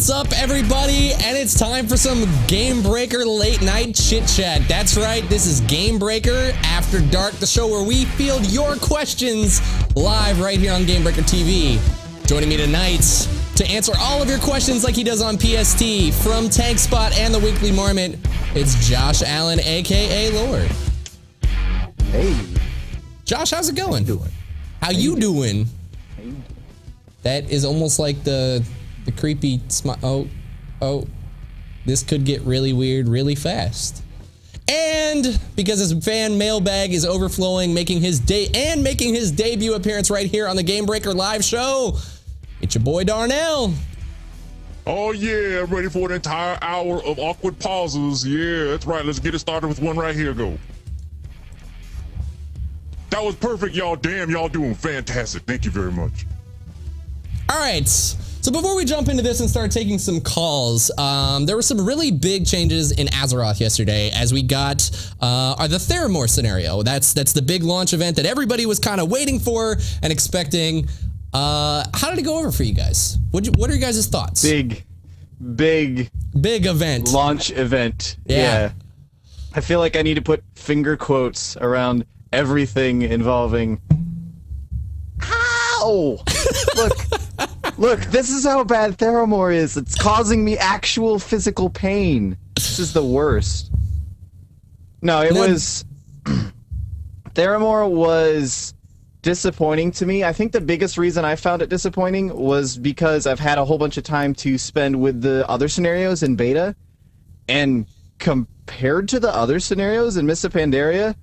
What's up, everybody? And it's time for some Gamebreaker late night chit chat. That's right, this is Gamebreaker After Dark, the show where we field your questions live right here on Gamebreaker TV. Joining me tonight to answer all of your questions like he does on PST from Tank Spot and the Weekly Marmot, it's Josh Allen, aka Lord. Hey. Josh, how's it going? How you doing? That is almost like the creepy smile. Oh, this could get really weird really fast. And because his fan mailbag is overflowing, making his debut appearance right here on the Gamebreaker live show, it's your boy Darnell. Oh yeah, ready for an entire hour of awkward pauses. Yeah, that's right. Let's get it started with one right here. Go. That was perfect, y'all. Damn, y'all doing fantastic. Thank you very much. All right. So before we jump into this and start taking some calls, there were some really big changes in Azeroth yesterday as we got the Theramore scenario. That's the big launch event that everybody was kind of waiting for and expecting. How did it go over for you guys? What are your guys' thoughts? Big event. Launch event. Yeah. I feel like I need to put finger quotes around everything involving. Ow! Look, this is how bad Theramore is. It's causing me actual physical pain. This is the worst. No, it was... Theramore was disappointing to me. I think the biggest reason I found it disappointing was because I've had a whole bunch of time to spend with the other scenarios in beta, and compared to the other scenarios in Mists of Pandaria,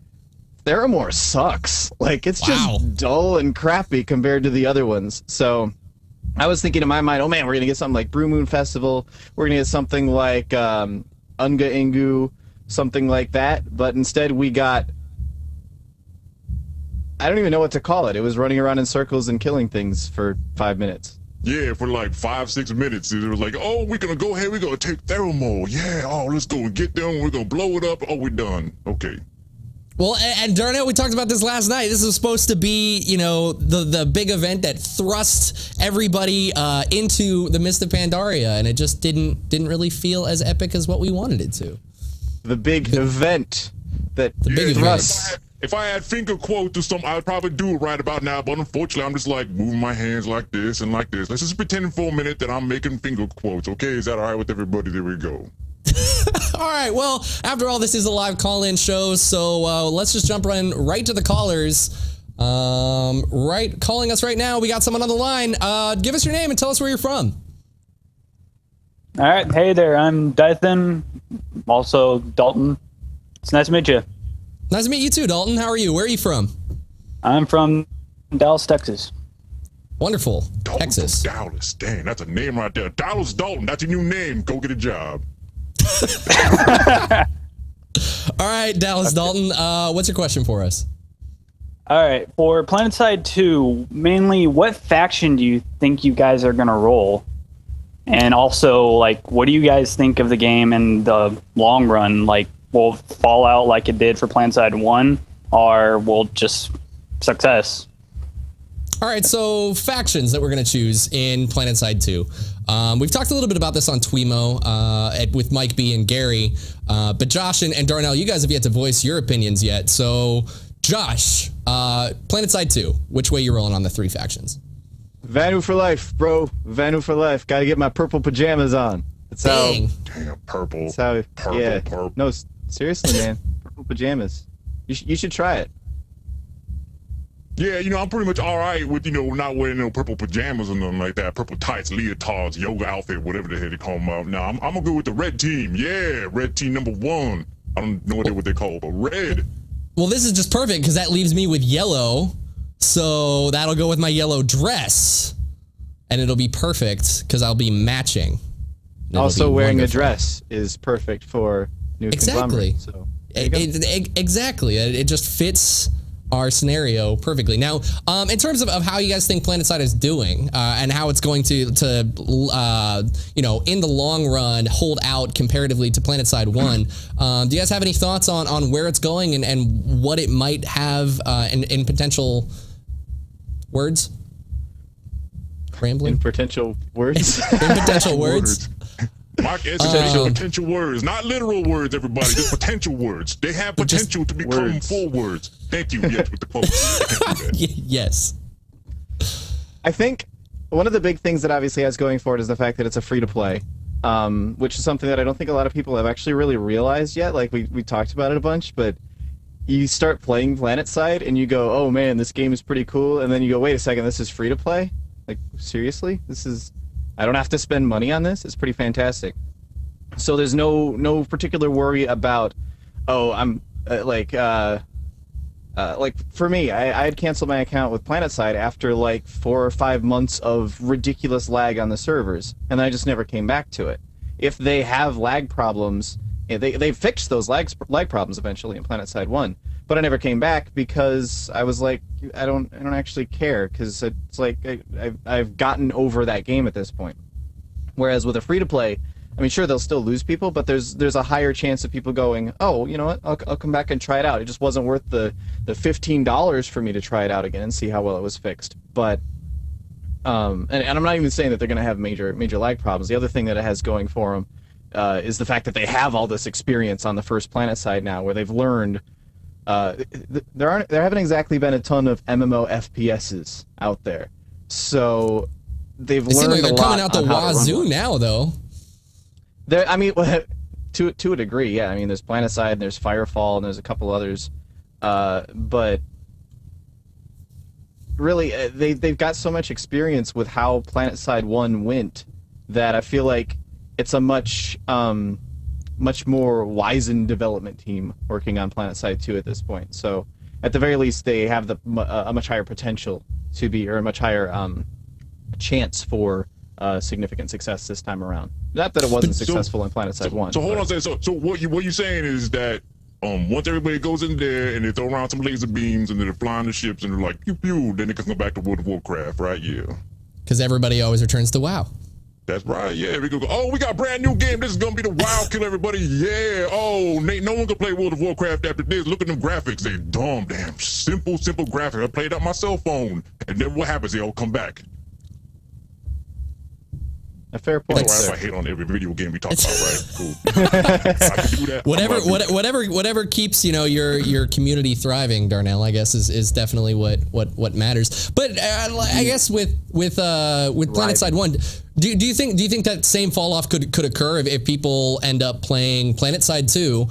Theramore sucks. Like, it's just dull and crappy compared to the other ones. So I was thinking in my mind, oh man, we're gonna get something like Brew Moon Festival, we're gonna get something like Unga Ingu, something like that, but instead we got, I don't even know what to call it. It was running around in circles and killing things for 5 minutes. Yeah, for like 5-6 minutes. It was like, oh, we're gonna go ahead, we're gonna take Theramore. Yeah, oh, let's go and get them, we're gonna blow it up. Oh, we're done. Okay. Well, and Darnell, we talked about this last night. This was supposed to be, you know, the big event that thrust everybody into the Mist of Pandaria, and it just didn't really feel as epic as what we wanted it to. The big event that thrusts. If I had finger quotes or something, I'd probably do it right about now, but unfortunately, I'm just like moving my hands like this and like this. Let's just pretend for a minute that I'm making finger quotes, okay? Is that all right with everybody? There we go. All right, well, after all, this is a live call-in show, so let's just jump right to the callers. Calling us right now, we got someone on the line. Give us your name and tell us where you're from. All right, hey there, I'm Dythan, also Dalton. It's nice to meet you. Nice to meet you too, Dalton. How are you? Where are you from? I'm from Dallas, Texas. Wonderful. Dalton Texas. From Dallas. Dang, that's a name right there. Dallas Dalton, that's your new name. Go get a job. All right, Dallas Dalton, what's your question for us? All right, for PlanetSide 2, mainly what faction do you think you guys are going to roll? And also, like, what do you guys think of the game in the long run? Like, will it fall out like it did for PlanetSide 1, or will just success? All right, so factions that we're going to choose in PlanetSide 2. We've talked a little bit about this on Twemo with Mike B and Gary, but Josh and Darnell, you guys have yet to voice your opinions yet. So, Josh, PlanetSide 2, which way you rolling on the 3 factions? Vanu for life, bro. Vanu for life. Gotta get my purple pajamas on. That's Dang. how. Damn, purple. That's how. Purple, yeah. purple. No, seriously, man. Purple pajamas. You should try it. Yeah, you know, I'm pretty much all right with, you know, not wearing no purple pajamas or nothing like that. Purple tights, leotards, yoga outfit, whatever the hell they call them out. Now, I'm gonna go with the red team. Yeah, red team #1. I don't know what they call, but red. Well, this is just perfect because that leaves me with yellow. So that'll go with my yellow dress. And it'll be perfect because I'll be matching. Also, wearing a dress is perfect for new conglomerate. So, exactly. It just fits our scenario perfectly. Now, in terms of how you guys think PlanetSide is doing and how it's going to you know, in the long run, hold out comparatively to PlanetSide 1, do you guys have any thoughts on where it's going and what it might have in potential words? rambling? In potential words? In potential words? Mark education potential words, not literal words, everybody. Just potential words. They have potential to become words. full words. Thank you. Yes, with the quotes. Yes. I think one of the big things that obviously has going for it is the fact that it's a free-to-play, which is something that I don't think a lot of people have actually really realized yet. Like, we talked about it a bunch, but you start playing PlanetSide and you go, oh man, this game is pretty cool, and then you go, wait a second, this is free-to-play? Like, seriously? I don't have to spend money on this? It's pretty fantastic. So there's no particular worry about, oh, I'm, like for me, I had canceled my account with PlanetSide after like 4 or 5 months of ridiculous lag on the servers, and I just never came back to it. If they have lag problems, they fixed those lag problems eventually in PlanetSide 1, but I never came back because I was like, I don't actually care, because it's like I've gotten over that game at this point. Whereas with a free-to-play, I mean, sure, they'll still lose people, but there's a higher chance of people going, oh, you know what, I'll come back and try it out. It just wasn't worth the $15 for me to try it out again and see how well it was fixed. But and I'm not even saying that they're going to have major lag problems. The other thing that it has going for them is the fact that they have all this experience on the first PlanetSide now, where they've learned. There haven't exactly been a ton of MMOFPSs out there, so they've learned seem like they're a lot coming out the wazoo now, though. I mean, to a degree, yeah. I mean, there's PlanetSide, and there's Firefall, and there's a couple others, but really, they've got so much experience with how PlanetSide 1 went that I feel like it's a much more wizened development team working on PlanetSide 2 at this point. So, at the very least, they have a much higher potential to be, or a much higher chance for significant success this time around. Not that it wasn't successful in PlanetSide 1. So hold on a second. So what you're saying is that once everybody goes in there and they throw around some laser beams and they're flying the ships and they're like pew pew, then they can come back to World of Warcraft, right? Yeah. Because everybody always returns to WoW. That's right. Yeah, we go. Oh, we got a brand new game. This is gonna be the WoW kill everybody. Yeah. Oh, no one can play World of Warcraft after this. Look at them graphics. They dumb, damn simple graphics. I played on my cell phone, and then what happens? They all come back. A fair point. That's why I hate on every video game we talk about, right? Cool. I can do that. Whatever keeps your community thriving, Darnell, I guess is definitely what matters. But I guess with PlanetSide 1, do you think that same fall off could occur if people end up playing PlanetSide 2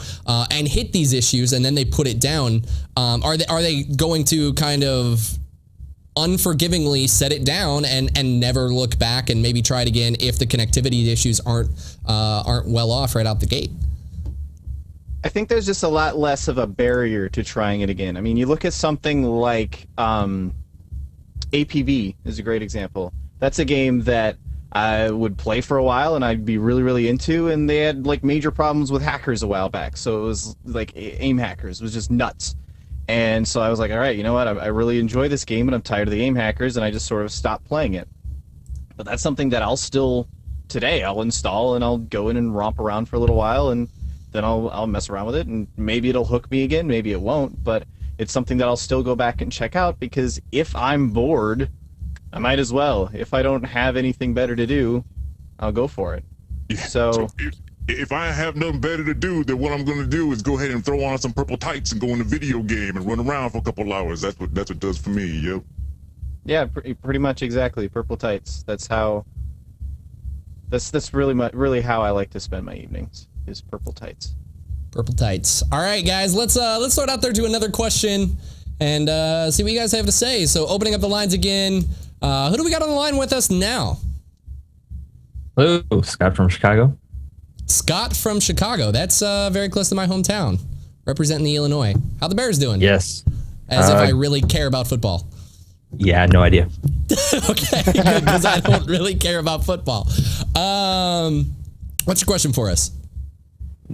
and hit these issues and then they put it down? Are they going to kind of unforgivingly set it down and never look back and maybe try it again if the connectivity issues aren't well off right out the gate? I think there's just a lot less of a barrier to trying it again. I mean, you look at something like APV is a great example. That's a game that I would play for a while and I'd be really, really into, and they had like major problems with hackers a while back. So it was like aim hackers. It was just nuts. And so I was like, all right, you know what? I really enjoy this game, and I'm tired of the aim hackers, and I just sort of stopped playing it. But that's something that I'll still, today, I'll install, and I'll go in and romp around for a little while, and then I'll mess around with it, and maybe it'll hook me again, maybe it won't, but it's something that I'll still go back and check out, because if I'm bored, I might as well. If I don't have anything better to do, I'll go for it. Yeah, so if I have nothing better to do, then what I'm going to do is go ahead and throw on some purple tights and go in a video game and run around for a couple hours. That's what it does for me. Yep. Yeah, pretty much exactly. Purple tights. That's really how I like to spend my evenings. Is purple tights. Purple tights. All right, guys. Let's start out there to another question and see what you guys have to say. So opening up the lines again. Who do we got on the line with us now? Hello, Scott from Chicago. Scott from Chicago. That's very close to my hometown. Representing the Illinois. How the Bears doing? Yes. As if I really care about football. Yeah, no idea. Okay, good, because I don't really care about football. What's your question for us?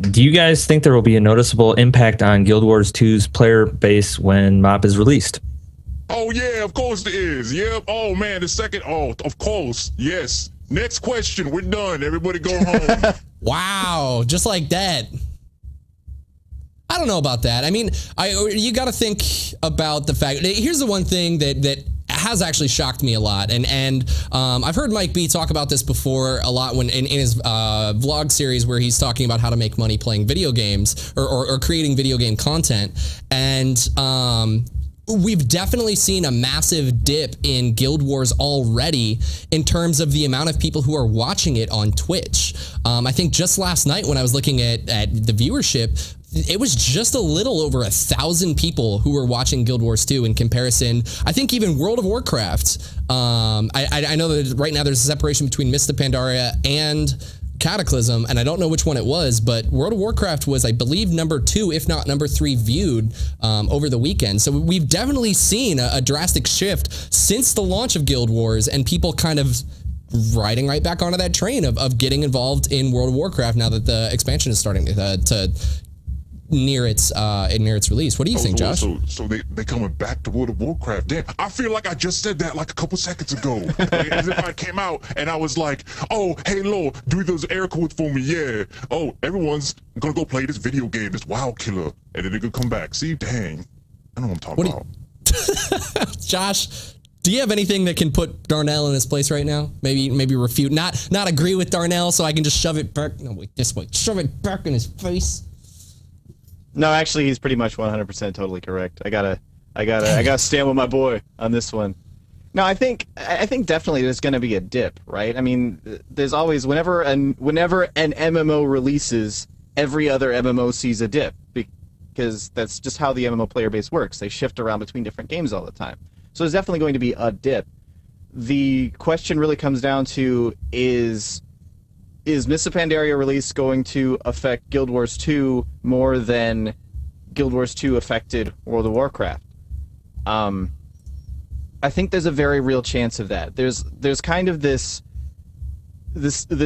Do you guys think there will be a noticeable impact on Guild Wars 2's player base when MOP is released? Oh, yeah, of course there is. Yep. Oh, man, the second. Oh, of course. Yes. Next question. We're done. Everybody go home. Wow, just like that. I don't know about that. I mean, you got to think about the fact. Here's the one thing that has actually shocked me a lot. And I've heard Mike B talk about this before a lot when in his vlog series where he's talking about how to make money playing video games or creating video game content. And we've definitely seen a massive dip in Guild Wars already in terms of the amount of people who are watching it on Twitch. I think just last night when I was looking at the viewership, it was just a little over 1,000 people who were watching Guild Wars 2 in comparison. I think even World of Warcraft, I know that right now there's a separation between Mists of Pandaria and Cataclysm, and I don't know which one it was, but World of Warcraft was, I believe, #2, if not #3 viewed over the weekend. So we've definitely seen a drastic shift since the launch of Guild Wars, and people kind of riding right back onto that train of getting involved in World of Warcraft now that the expansion is starting to near its release. What do you think, Josh? So they coming back to World of Warcraft. Damn, I feel like I just said that like a couple seconds ago. Like, as if I came out and I was like, oh, hey, Lord, do those air quotes for me, yeah. Oh, everyone's gonna go play this video game, this WoW killer, and then they're gonna come back. See, dang, I know what I'm talking about. Josh, do you have anything that can put Darnell in his place right now? Maybe refute, not agree with Darnell, so I can just shove it back. No, wait, this way, shove it back in his face. No, actually, he's pretty much 100% totally correct. I gotta stand with my boy on this one. No, I think definitely there's gonna be a dip, right? I mean, there's always whenever an MMO releases, every other MMO sees a dip because that's just how the MMO player base works. They shift around between different games all the time. So there's definitely going to be a dip. The question really comes down to is Mists of Pandaria release going to affect Guild Wars 2 more than Guild Wars 2 affected World of Warcraft? I think there's a very real chance of that. There's kind of this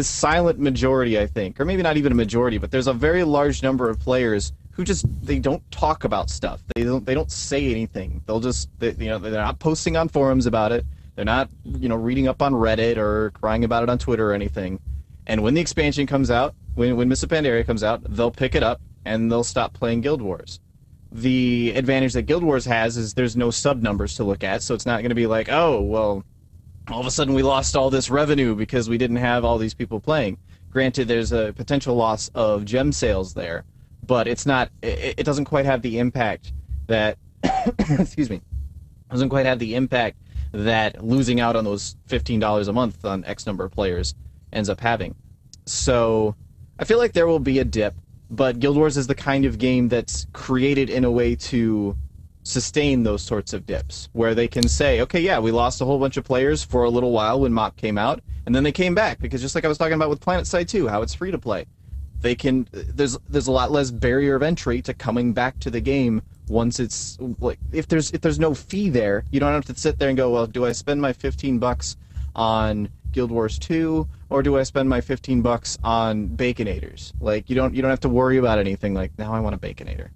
silent majority, I think, or maybe not even a majority, but there's a very large number of players who they don't talk about stuff. They don't say anything. They're not posting on forums about it. They're not reading up on Reddit or crying about it on Twitter or anything. And when the expansion comes out, when Mists of Pandaria comes out, they'll pick it up and they'll stop playing Guild Wars. The advantage that Guild Wars has is there's no sub numbers to look at, so it's not going to be like, oh, well, all of a sudden we lost all this revenue because we didn't have all these people playing. Granted, there's a potential loss of gem sales there, but it's not. It doesn't quite have the impact that excuse me, doesn't quite have the impact that losing out on those $15 a month on X number of players ends up having. So I feel like there will be a dip, but Guild Wars is the kind of game that's created in a way to sustain those sorts of dips, where they can say, okay, yeah, we lost a whole bunch of players for a little while when MOP came out, and then they came back, because just like I was talking about with PlanetSide 2, how it's free to play. There's a lot less barrier of entry to coming back to the game once it's like, if there's no fee there, you don't have to sit there and go, well, do I spend my $15 on Guild Wars 2 or do I spend my $15 on Baconators? Like, you don't have to worry about anything like, now I want a Baconator.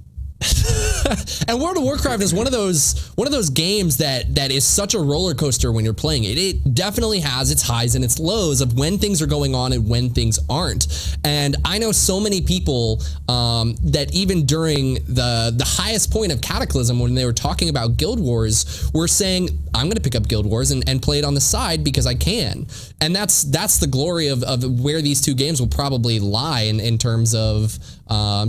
And World of Warcraft is one of those games that is such a roller coaster when you're playing it. It definitely has its highs and its lows of when things are going on and when things aren't. And I know so many people that even during the highest point of Cataclysm, when they were talking about Guild Wars, were saying, I'm going to pick up Guild Wars and play it on the side because I can. And that's the glory of where these two games will probably lie in terms of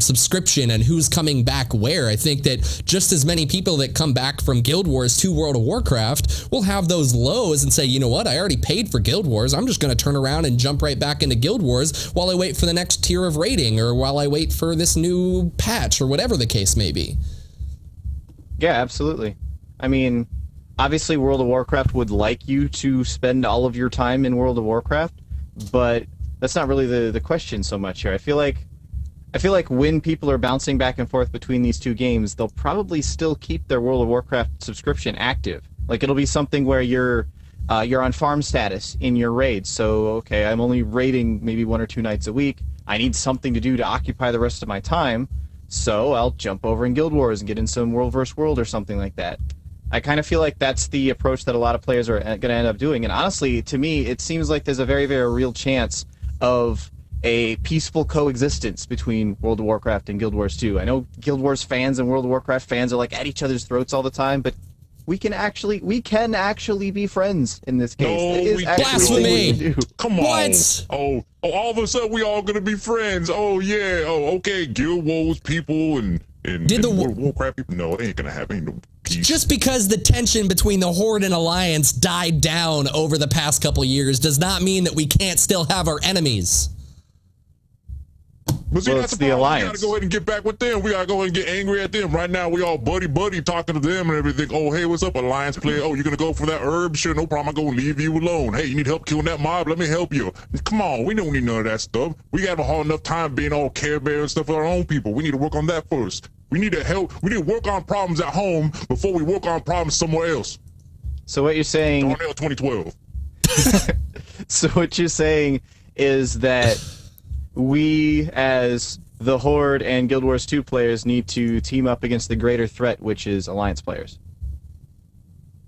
subscription and who's coming back where. I think that just as many people that come back from Guild Wars to World of Warcraft will have those lows and say, you know what, I already paid for Guild Wars. I'm just going to turn around and jump right back into Guild Wars while I wait for the next tier of rating or while I wait for this new patch or whatever the case may be. Yeah, absolutely. I mean, obviously World of Warcraft would like you to spend all of your time in World of Warcraft, but that's not really the question so much here. I feel like when people are bouncing back and forth between these two games, they'll probably still keep their World of Warcraft subscription active. Like, it'll be something where you're on farm status in your raids. So, okay, I'm only raiding maybe 1 or 2 nights a week. I need something to do to occupy the rest of my time, so I'll jump over in Guild Wars and get in some World vs. World or something like that. I kind of feel like that's the approach that a lot of players are going to end up doing. And honestly, to me, it seems like there's a very, very real chance of a peaceful coexistence between World of Warcraft and Guild Wars 2. I know Guild Wars fans and World of Warcraft fans are like at each other's throats all the time, but we can actually be friends in this case. No, It is we actually Blasphemy. what we can do. Come on. What? Oh, all of a sudden we all gonna be friends. Oh yeah. Oh, okay. Guild Wars people and Did the World of Warcraft people. No, it ain't gonna happen. Ain't no peace. Just because the tension between the Horde and Alliance died down over the past couple years does not mean that we can't still have our enemies. But see, Well, that's it's the problem. Alliance. We gotta go ahead and get back with them. We gotta go ahead and get angry at them. Right now, we all buddy talking to them and everything. Oh, hey, what's up, Alliance player? Oh, you're gonna go for that herb? Sure, no problem. I'm gonna leave you alone. Hey, you need help killing that mob? Let me help you. Come on, we don't need none of that stuff. We have a hard enough time being all Care Bear and stuff for our own people. We need to work on that first. We need to help. We need to work on problems at home before we work on problems somewhere else. So what you're saying? Darnell 2012. So what you're saying is that we, as the Horde and Guild Wars 2 players, need to team up against the greater threat, which is Alliance players.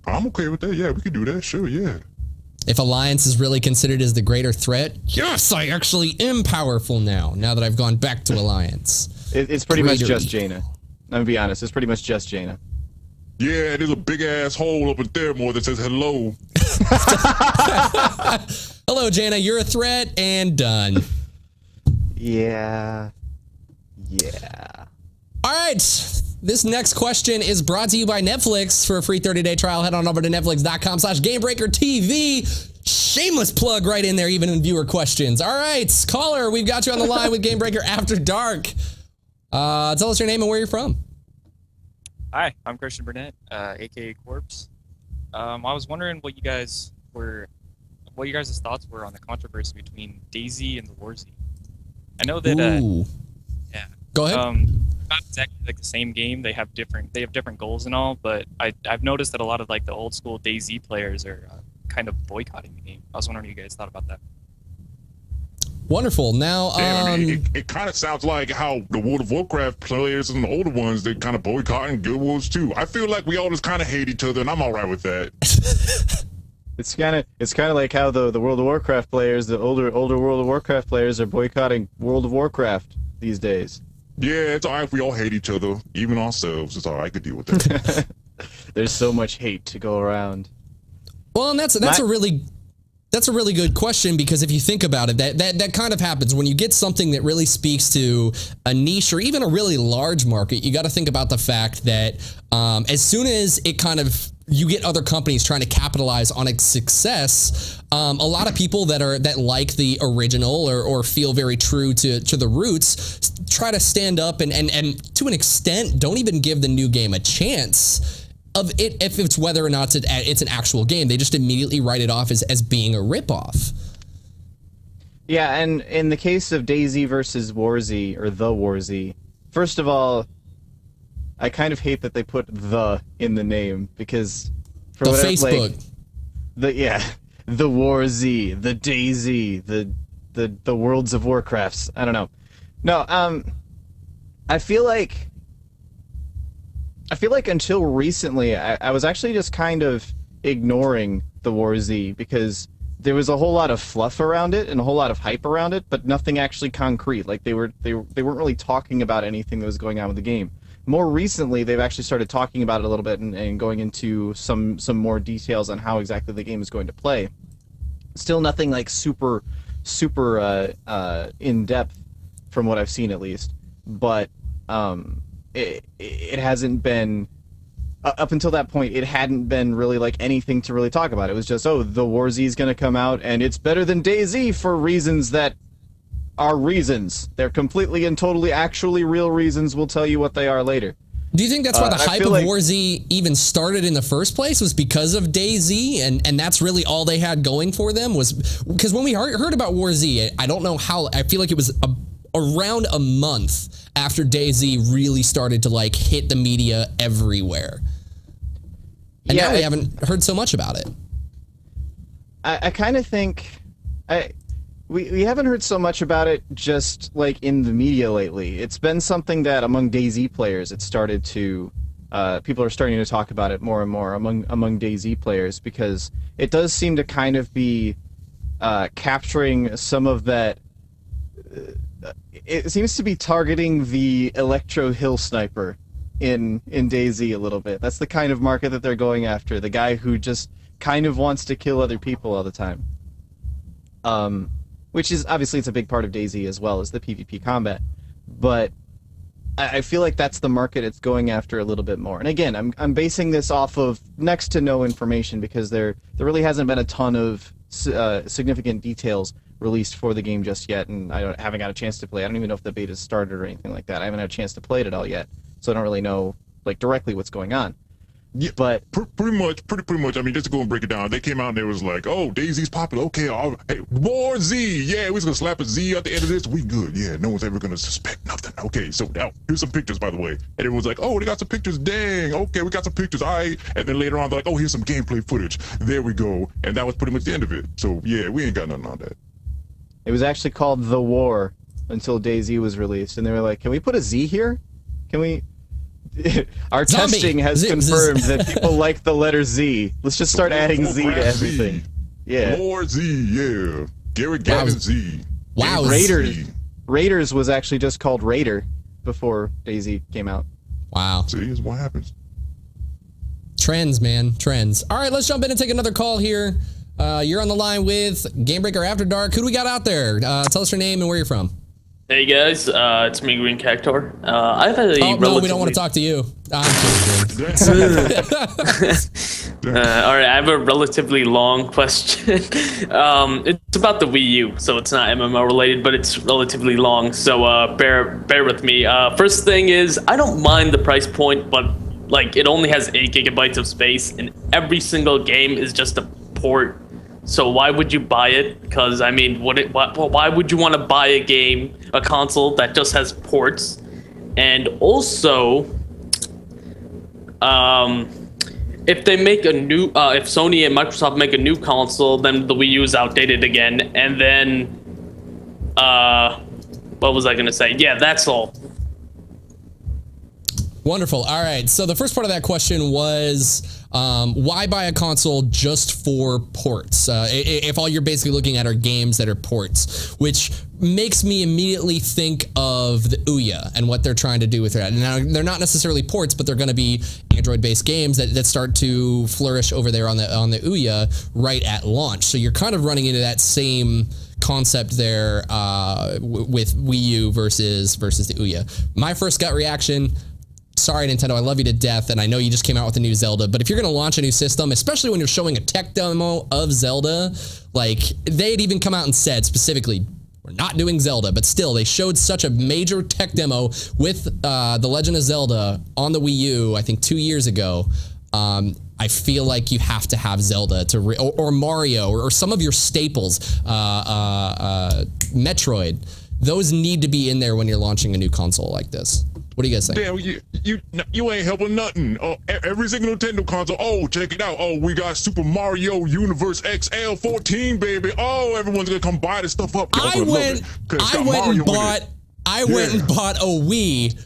I'm okay with that. Yeah, we can do that. Sure, yeah. If Alliance is really considered as the greater threat, yes, I actually am powerful now that I've gone back to Alliance. It's pretty much Greater. just Jaina. I'm gonna be honest. It's pretty much just Jaina. Yeah, there's a big ass hole up in there more that says hello. Hello, Jana, you're a threat, and done. Yeah. All right, this next question is brought to you by Netflix. For a free 30-day trial, head on over to netflix.com/GameBreakerTV. Shameless plug right in there, even in viewer questions. All right, caller, we've got you on the line with Gamebreaker After Dark. Tell us your name and where you're from. Hi, I'm Christian Burnett, aka Corpse. I was wondering what you guys' thoughts were on the controversy between DayZ and the Warzy. I know that Ooh. yeah. Go ahead. Not exactly like the same game. They have different goals and all, but I've noticed that a lot of like the old school DayZ players are kind of boycotting the game. I was wondering what you guys thought about that. Wonderful. Now, Damn, I mean, it kind of sounds like how the World of Warcraft players and the older ones, they kind of boycotting Guild Wars too. I feel like we all just kind of hate each other, and I'm all right with that. It's kind of like how the World of Warcraft players, the older World of Warcraft players, are boycotting World of Warcraft these days. Yeah, it's all right if we all hate each other, even ourselves. It's all right. I could deal with that. There's so much hate to go around. well, and that's a really good question, because if you think about it, that kind of happens when you get something that really speaks to a niche or even a really large market. You got to think about the fact that as soon as it kind of you get other companies trying to capitalize on its success, a lot of people that like the original or feel very true to the roots try to stand up and to an extent don't even give the new game a chance of it, if it's whether or not it's an actual game. They just immediately write it off as being a ripoff. Yeah, and in the case of DayZ versus Warzy, or the Warzy, first of all, I kind of hate that they put "the" in the name, because for The whatever, Facebook. like, the Warzy, the DayZ, the Worlds of Warcrafts. I don't know. No, I feel like until recently, I was actually just kind of ignoring the Warzy, because there was a whole lot of fluff around it and a whole lot of hype around it, but nothing actually concrete. Like they weren't really talking about anything that was going on with the game. More recently, they've actually started talking about it a little bit and going into some more details on how exactly the game is going to play. Still nothing like super in depth from what I've seen, at least. But it hasn't been, up until that point, it hadn't been really like anything to really talk about. It was just, oh, the Warzy is going to come out and it's better than DayZ for reasons that are reasons. They're completely and totally actually real reasons. We'll tell you what they are later. Do you think that's why the I hype feel of like- Warzy even started in the first place, was because of DayZ, and that's really all they had going for them? Was because when we heard about Warzy, I don't know how, I feel like it was around a month after DayZ really started to like hit the media everywhere. And Yeah, now we haven't heard so much about it. I kind of think we haven't heard so much about it just like in the media lately. It's been something that among DayZ players, it started to people are starting to talk about it more and more among DayZ players, because it does seem to kind of be capturing some of that. It seems to be targeting the Electro Hill Sniper in DayZ a little bit. That's the kind of market that they're going after. The guy who just kind of wants to kill other people all the time. Which is, obviously, it's a big part of DayZ as well as the PvP combat. But I feel like that's the market it's going after a little bit more. And again, I'm basing this off of next to no information because there really hasn't been a ton of significant details released for the game just yet, and I haven't got a chance to play. I don't even know if the beta's started or anything like that. I haven't had a chance to play it at all yet, so I don't really know like directly what's going on. Yeah, but pretty much. I mean, just to go and break it down, they came out and they was like, "Oh, DayZ's popular. Okay, hey, more Z. Yeah, we're gonna slap a Z at the end of this. We good. Yeah, no one's ever gonna suspect nothing. Okay, so now here's some pictures, by the way." And everyone's like, "Oh, they got some pictures. Dang. Okay, we got some pictures. All right." And then later on, they're like, "Oh, here's some gameplay footage. There we go." And that was pretty much the end of it. So yeah, we ain't got nothing on that. It was actually called The War until DayZ was released, and they were like, "Can we put a Z here? Can we?" Our Zombie. testing has confirmed that people like the letter Z. Let's just start adding Z to everything. Yeah. More Z, yeah. Gary Gavin Z. Wow. Raiders was actually just called Raider before DayZ came out. Wow. See, is what happens. Trends, man. Trends. All right, let's jump in and take another call here. You're on the line with Gamebreaker After Dark. Who do we got out there? Tell us your name and where you're from. Hey guys, it's me, Green Cactor. I've had a relatively... no, we don't want to talk to you. I'm kidding. All right, I have a relatively long question. It's about the Wii U, so it's not MMO related, but it's relatively long. So bear with me. First thing is, I don't mind the price point, but like it only has 8 gigabytes of space, and every single game is just a port. So why would you buy it? Because I mean, why would you want to buy a console that just has ports? And also, if they make a new, if Sony and Microsoft make a new console, then the Wii U is outdated again. And then, what was I gonna say? Yeah, that's all. Wonderful. All right. So the first part of that question was, why buy a console just for ports? If all you're basically looking at are games that are ports, which makes me immediately think of the Ouya and what they're trying to do with that. Now, they're not necessarily ports, but they're going to be Android-based games that start to flourish over there on the Ouya right at launch. So you're kind of running into that same concept there with Wii U versus the Ouya. My first gut reaction, sorry, Nintendo, I love you to death, and I know you just came out with a new Zelda, but if you're going to launch a new system, especially when you're showing a tech demo of Zelda, like, they'd even come out and said specifically, we're not doing Zelda, but still, they showed such a major tech demo with The Legend of Zelda on the Wii U, I think 2 years ago. I feel like you have to have Zelda to or Mario or some of your staples, Metroid. Those need to be in there when you're launching a new console like this. What do you guys think? Damn, you ain't helping nothing. Oh, every single Nintendo console. Oh, check it out. Oh, we got Super Mario Universe XL 14, baby. Oh, everyone's gonna come buy this stuff up. I went and bought a Wii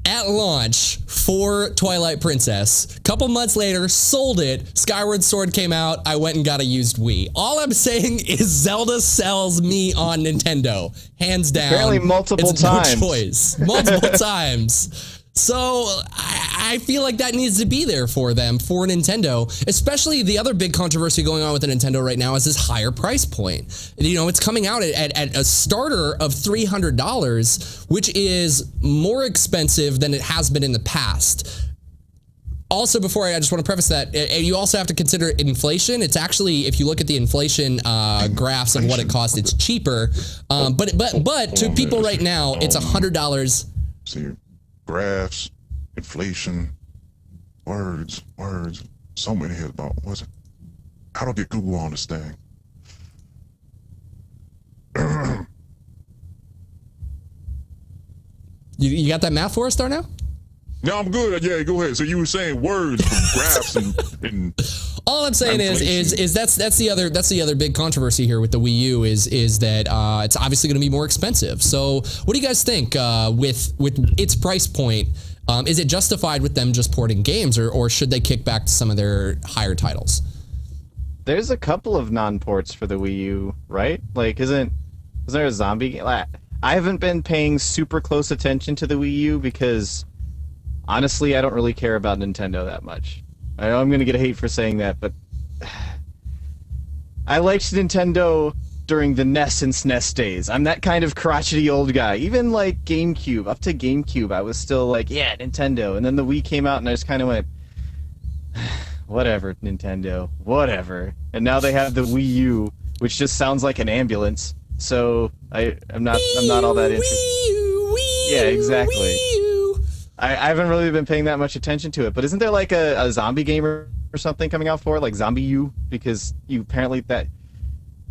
at launch for Twilight Princess. Couple months later, sold it. Skyward Sword came out. I went and got a used Wii. All I'm saying is Zelda sells me on Nintendo. Hands down. Apparently multiple times. No choice. Multiple times. So I feel like that needs to be there for them, for Nintendo. Especially the other big controversy going on with the Nintendo right now is this higher price point. You know, it's coming out at a starter of $300, which is more expensive than it has been in the past. Also, before I just want to preface that, you also have to consider inflation. It's actually, if you look at the inflation graphs of what it costs, it's cheaper. But to people right now, it's $100. See, graphs, inflation, words, so many here about, what's it? How do I get Google on this thing? You got that math for us, Darnell? No, I'm good. Yeah, go ahead. So you were saying words, graphs, and all I'm saying is that's the other big controversy here with the Wii U is that it's obviously going to be more expensive. So what do you guys think with its price point? Is it justified with them just porting games, or should they kick back to some of their higher titles? There's a couple of non-ports for the Wii U, right? Like, was there a zombie game? I haven't been paying super close attention to the Wii U because honestly, I don't really care about Nintendo that much. I know I'm gonna get hate for saying that, but I liked Nintendo during the NES and SNES days. I'm that kind of crotchety old guy. Even like GameCube, up to GameCube, I was still like, yeah, Nintendo. And then the Wii came out, and I just kind of went, whatever, Nintendo, whatever. And now they have the Wii U, which just sounds like an ambulance. So I'm not all that interested. Yeah, exactly. I haven't really been paying that much attention to it. But isn't there like a zombie game or something coming out for it, like Zombie U? Because you apparently that.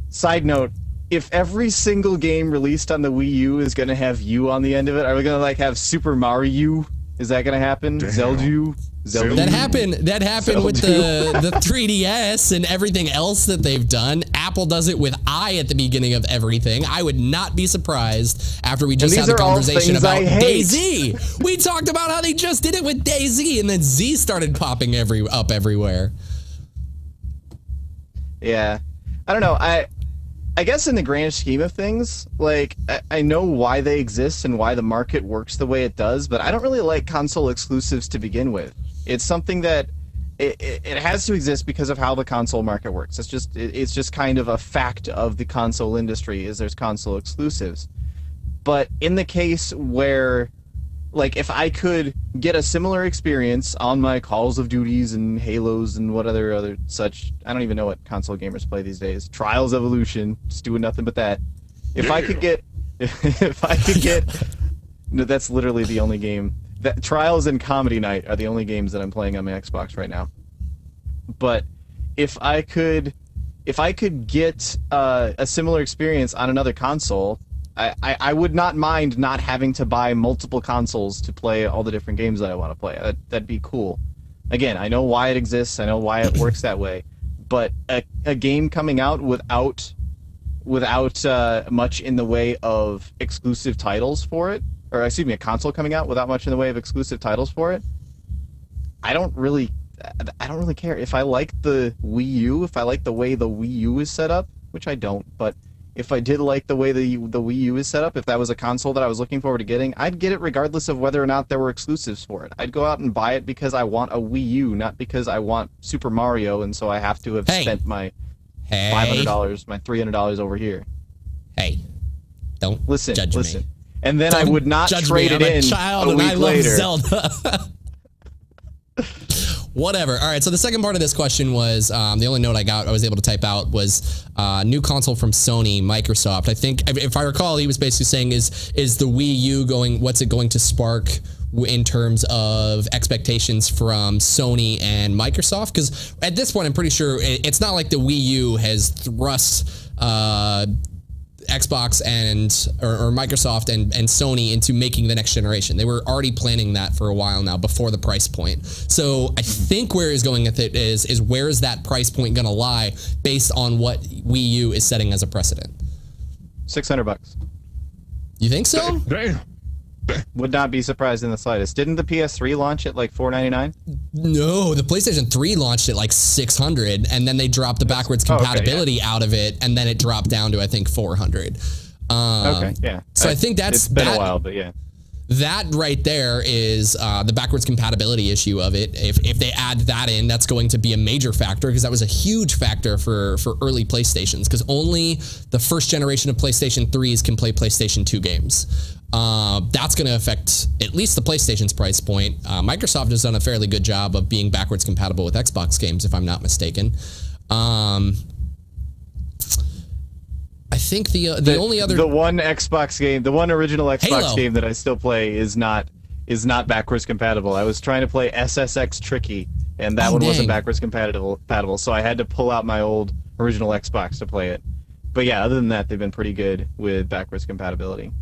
Side note: if every single game released on the Wii U is gonna have U on the end of it, are we gonna like have Super Mario? Is that gonna happen? Zelda? That happened with the 3DS and everything else that they've done. Apple does it with I at the beginning of everything. I would not be surprised after we just had the conversation about DayZ. We talked about how they just did it with DayZ, and then Z started popping up everywhere. Yeah, I don't know. I guess in the grand scheme of things, like, I know why they exist and why the market works the way it does, but I don't really like console exclusives to begin with. It's something that it has to exist because of how the console market works. It's just kind of a fact of the console industry is there's console exclusives. But in the case where, like, if I could get a similar experience on my Calls of Duties and Halos and what other such, I don't even know what console gamers play these days. Trials Evolution, just doing nothing but that. If I could get, no, that's literally the only game. Trials and Comedy Night are the only games that I'm playing on my Xbox right now. But if I could get a similar experience on another console, I would not mind not having to buy multiple consoles to play all the different games that I want to play. That'd be cool. Again, I know why it exists. I know why it works that way. But a game coming out without much in the way of exclusive titles for it, or excuse me, a console coming out without much in the way of exclusive titles for it, I don't really care. If I like the Wii U, if I like the way the Wii U is set up, which I don't, but if I did like the way the Wii U is set up, if that was a console that I was looking forward to getting, I'd get it regardless of whether or not there were exclusives for it. I'd go out and buy it because I want a Wii U, not because I want Super Mario, and so I have to have spent my $500, my $300 over here. Hey, don't judge me. And then don't I would not trade it in child a and week I love later. Zelda. Whatever. All right. So the second part of this question was the only note I was able to type out was new console from Sony, Microsoft. I think if I recall, he was basically saying is the Wii U going? What's it going to spark in terms of expectations from Sony and Microsoft? Because at this point, I'm pretty sure it's not like the Wii U has thrust Xbox or Microsoft and Sony into making the next generation. They were already planning that for a while now before the price point. So I think where he's going with it is where is that price point going to lie based on what Wii U is setting as a precedent? $600. You think so? Damn. Would not be surprised in the slightest. Didn't the PS3 launch at like $499? No, the PlayStation 3 launched at like $600, and then they dropped the backwards compatibility out of it, and then it dropped down to I think $400. Okay, yeah. So I think it's been a while, but yeah. That right there is the backwards compatibility issue of it. If they add that in, that's going to be a major factor because that was a huge factor for early PlayStations because only the first generation of PlayStation 3s can play PlayStation 2 games. That's going to affect at least the PlayStation's price point. Microsoft has done a fairly good job of being backwards compatible with Xbox games, if I'm not mistaken. I think the only other one Xbox game, the one original Xbox Halo game that I still play is not backwards compatible. I was trying to play SSX Tricky, and that one wasn't backwards compatible. So I had to pull out my old original Xbox to play it. But yeah, other than that, they've been pretty good with backwards compatibility.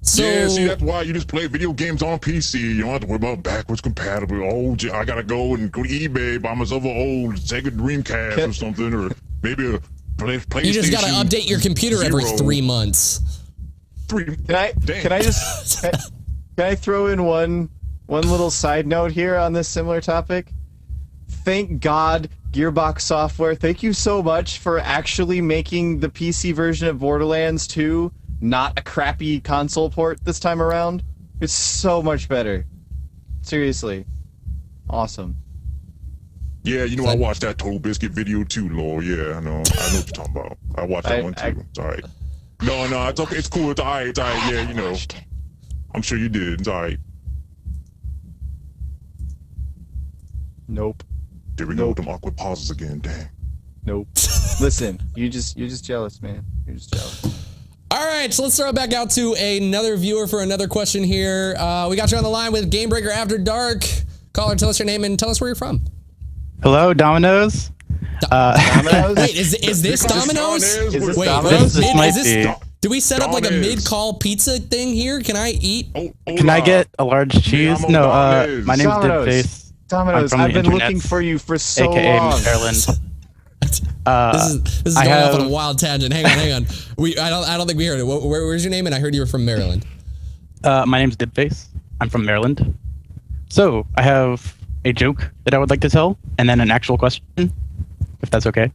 So, yeah, see, that's why you just play video games on PC. You don't have to worry about backwards compatible. Oh, I gotta go to eBay, buy myself an old Sega Dreamcast or something, or maybe a PlayStation. You just gotta update your computer every 3 months. Can I throw in one little side note here on this similar topic? Thank God, Gearbox Software. Thank you so much for actually making the PC version of Borderlands 2 not a crappy console port this time around. It's so much better. Seriously. Awesome. Yeah, you know, I watched that Total Biscuit video too, Lord. Yeah, I know what you're talking about. I watched that one too. It's alright. No, it's okay. It's cool. It's alright. It's alright. Yeah, you know. I'm sure you did. It's alright. Nope. There we go with them awkward pauses again. Dang. Nope. Listen, you're just jealous, man. You're just jealous. All right, so let's throw it back out to another viewer for another question here. We got you on the line with Gamebreaker After Dark. Caller, tell us your name and tell us where you're from. Hello, Domino's. Domino's? Wait, is this Domino's? Is this Wait, Domino's? This might be. do we set up like a Domino's. mid-call pizza thing here? Can I eat? Can I get a large cheese? No, my name's Domino's. Dipface. Domino's, I'm from I've the been internet, looking for you for so AKA long. Maryland. This is going off on a wild tangent. Hang on. I don't think we heard it. Where's your name? And I heard you were from Maryland. My name's Dipface. I'm from Maryland. So I have a joke that I would like to tell, and then an actual question, if that's okay.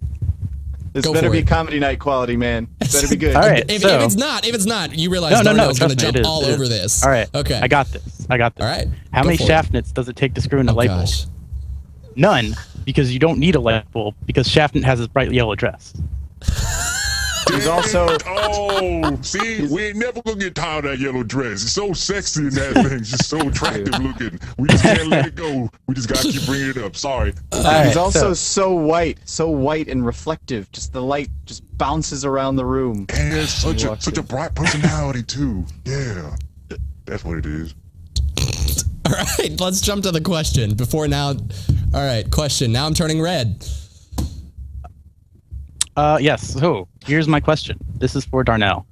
This Go better for be it. comedy night quality, man. It better be good. All right. If so, it's not, you realize no, Darnell's going to trust me, jump it is, all it is. over this. All right. Okay. I got this. All right. How Go many for it. shaft nits does it take to screw in a light bulb? Gosh. None, because you don't need a light bulb, because Shaftnit has this bright yellow dress. He's also Oh, see, we ain't never gonna get tired of that yellow dress. It's so sexy in that thing. It's just so attractive looking. We just can't let it go. We just gotta keep bringing it up. Sorry. he's also so white and reflective. Just the light just bounces around the room. And he has such a bright personality too. Yeah, that's what it is. All right, let's jump to the question. Before now, all right, question. Now I'm turning red. Yes. So here's my question. This is for Darnell.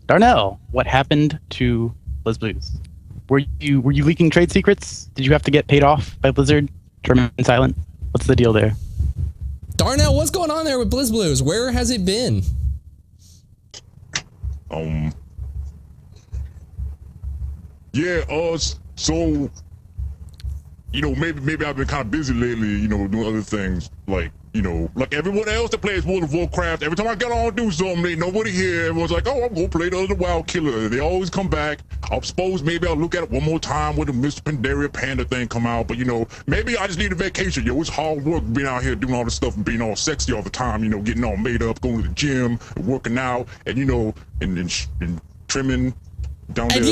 Darnell, what happened to BlizzBlues? Were you leaking trade secrets? Did you have to get paid off by Blizzard to remain silent? What's the deal there? Darnell, what's going on there with BlizzBlues? Where has it been? Yeah, so, you know, maybe I've been kind of busy lately, you know, doing other things, like, you know, like everyone else that plays World of Warcraft. Every time I get on to do something, ain't nobody here. Everyone's like, oh, I'm gonna play the other WoW killer. They always come back. I suppose maybe I'll look at it one more time when the Mr. Pandaria Panda thing come out, but, you know, maybe I just need a vacation. Yo, it's hard work being out here doing all this stuff and being all sexy all the time, you know, getting all made up, going to the gym, working out, and, you know, and trimming down there. And